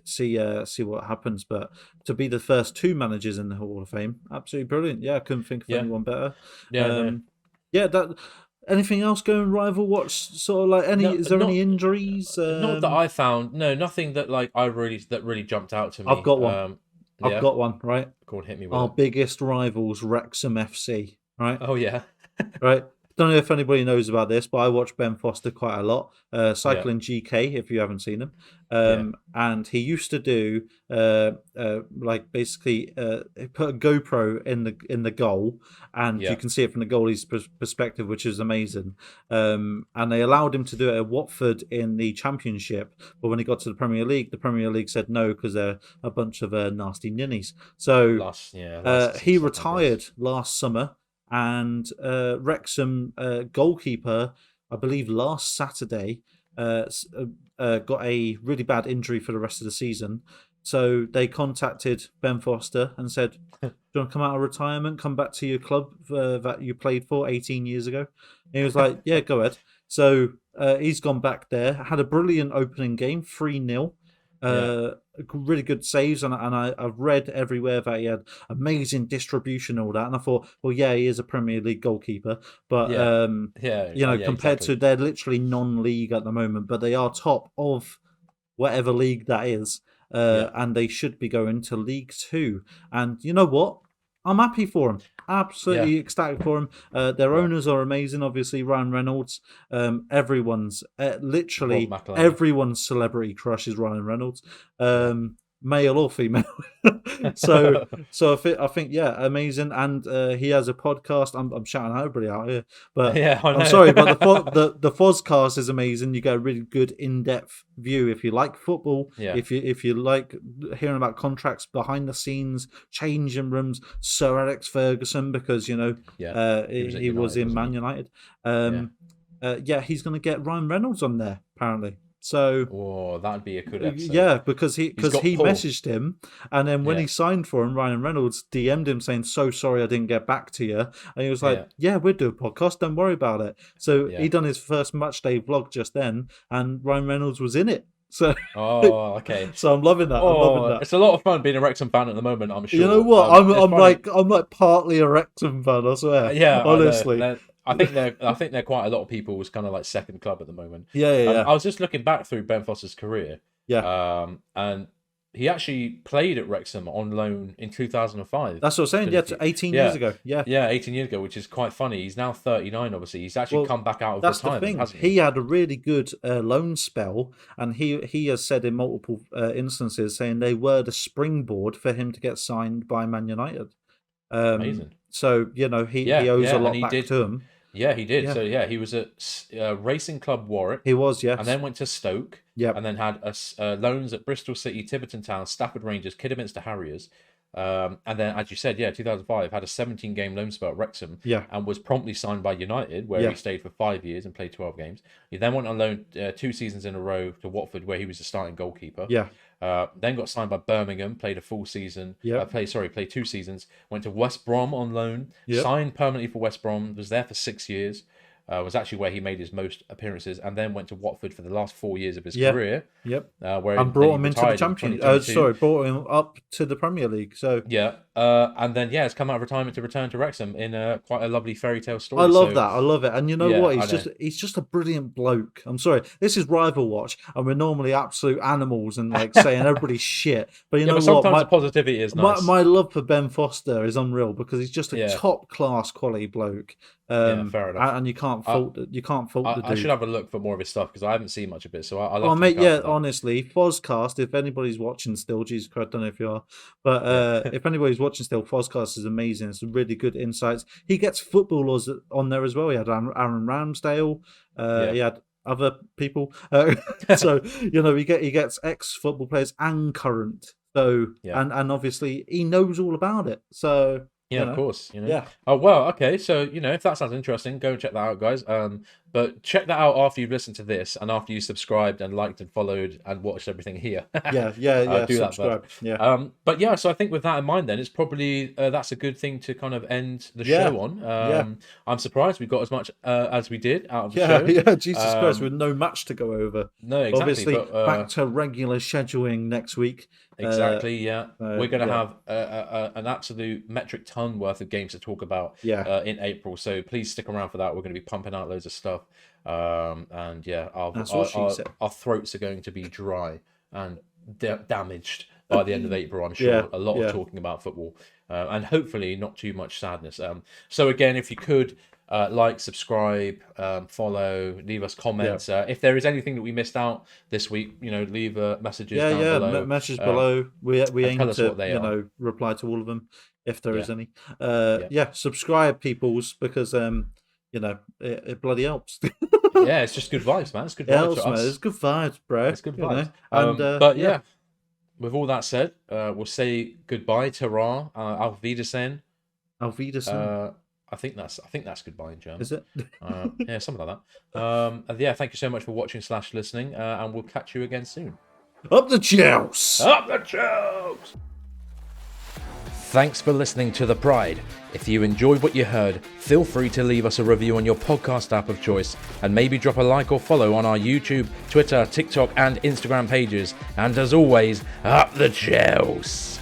See what happens, but to be the first two managers in the Hall of Fame, absolutely brilliant. I couldn't think of anyone better. That. Anything else going rival watch? Sort of like is there any injuries? Not that I found. No, nothing that really jumped out to me. I've got one. I've got one. Right. Go on, hit me with our biggest rivals, Wrexham FC. Right. Oh yeah. Right. Don't know if anybody knows about this, but I watch Ben Foster quite a lot. Cycling GK, if you haven't seen him, and he used to do like basically put a GoPro in the goal, and you can see it from the goalie's perspective, which is amazing. And they allowed him to do it at Watford in the Championship, but when he got to the Premier League said no because they're a bunch of nasty ninnies. So he retired last summer. And Wrexham goalkeeper, I believe last Saturday, got a really bad injury for the rest of the season. So they contacted Ben Foster and said, do you want to come out of retirement, come back to your club that you played for 18 years ago? And he was like, yeah, go ahead. So he's gone back there, had a brilliant opening game, 3-0. Really good saves, and I've read everywhere that he had amazing distribution and all that, and I thought, well, yeah, he is a Premier League goalkeeper, but compared to, they're literally non-league at the moment, but they are top of whatever league that is, and they should be going to League 2, and you know what? I'm happy for him. Absolutely ecstatic for him. Their owners are amazing. Obviously, Ryan Reynolds. Everyone's everyone's celebrity crush is Ryan Reynolds, male or female. so I think amazing. And he has a podcast. I'm shouting out everybody out here, but I'm sorry, but the Fozcast is amazing. You get a really good in-depth view if you like football. If you like hearing about contracts, behind the scenes, changing rooms. Sir Alex Ferguson, because he was in Man United. He's going to get Ryan Reynolds on there apparently. So that'd be a good episode. Yeah, because he messaged him, and then when he signed for him, Ryan Reynolds DM'd him saying, "So sorry I didn't get back to you," and he was like, "Yeah, we'll do a podcast. Don't worry about it." So he done his first match day vlog just then, and Ryan Reynolds was in it. So, okay. So I'm loving that. I'm loving that. It's a lot of fun being a Wrexham fan at the moment. I'm sure. You know what? I'm like partly a Wrexham fan. I swear. Yeah, honestly. I think they're quite a lot of people's kind of like second club at the moment. Yeah. I was just looking back through Ben Foster's career. Yeah. And he actually played at Wrexham on loan in 2005. That's what I'm saying. Yeah, 18 years ago. Yeah. Yeah, 18 years ago, which is quite funny. He's now 39, obviously. He's actually come back out of retirement, the thing. hasn't he? He had a really good loan spell, and he has said in multiple instances saying they were the springboard for him to get signed by Man United. Amazing. So, he owes a lot back to him. Yeah, he did. Yeah. So, he was at Racing Club Warwick. He was, yes. And then went to Stoke. Yeah. And then had loans at Bristol City, Tiverton Town, Stafford Rangers, Kidderminster Harriers. And then, as you said, 2005, had a 17-game loan spell at Wrexham. Yeah. And was promptly signed by United, where he stayed for 5 years and played 12 games. He then went on loan 2 seasons in a row to Watford, where he was the starting goalkeeper. Yeah. Then got signed by Birmingham, played a full season. Yeah. Played 2 seasons. Went to West Brom on loan. Yep. Signed permanently for West Brom. Was there for 6 years. Was actually where he made his most appearances, and then went to Watford for the last 4 years of his career. Yep. And brought him into the Championship. Brought him up to the Premier League. So and then has come out of retirement to return to Wrexham in quite a lovely fairy tale story. I love that. I love it. And you know what? He's just a brilliant bloke. I'm sorry, this is Rival Watch, and we're normally absolute animals and like saying everybody's shit. But you know what? Sometimes the positivity is nice. My love for Ben Foster is unreal because he's just a top class quality bloke. Fair enough. And you can't fault the dude. I should have a look for more of his stuff because I haven't seen much of it. So I love. Oh mate, honestly, Fozcast. If anybody's watching still, Jesus Christ, I don't know if you are, but if anybody's watching still, Fozcast is amazing. It's really good insights. He gets footballers on there as well. He had Aaron Ramsdale. He had other people. So he gets ex football players and current. So and obviously he knows all about it. So. Yeah, of course. Yeah. Oh well, okay. So if that sounds interesting, go and check that out, guys. But check that out after you've listened to this and after you subscribed and liked and followed and watched everything here. Yeah. Do subscribe. that. But so I think with that in mind, then it's probably that's a good thing to kind of end the show on. I'm surprised we got as much as we did out of the show. Yeah. Jesus Christ, with no match to go over. No, exactly. Obviously, back to regular scheduling next week. Exactly. We're going to have an absolute metric ton worth of games to talk about. In April. So please stick around for that. We're going to be pumping out loads of stuff. And our throats are going to be dry and damaged by the end of April. I'm sure a lot of talking about football, and hopefully not too much sadness. So again, if you could. Like, subscribe, follow, leave us comments. If there is anything that we missed out this week, leave messages down below. Messages below. We aim to reply to all of them if there is any. Subscribe, peoples, because it bloody helps. It's just good vibes, man. It's good vibes. It helps, man. It's good vibes, bro. It's good vibes. With all that said, we'll say goodbye to Ra. Auf Wiedersehen. Auf Wiedersehen. I think that's goodbye in German. Is it? Something like that. Thank you so much for watching / listening, and we'll catch you again soon. Up the Chels! Up the Chels! Thanks for listening to The Pride. If you enjoyed what you heard, feel free to leave us a review on your podcast app of choice, and maybe drop a like or follow on our YouTube, Twitter, TikTok, and Instagram pages. And as always, up the Chels!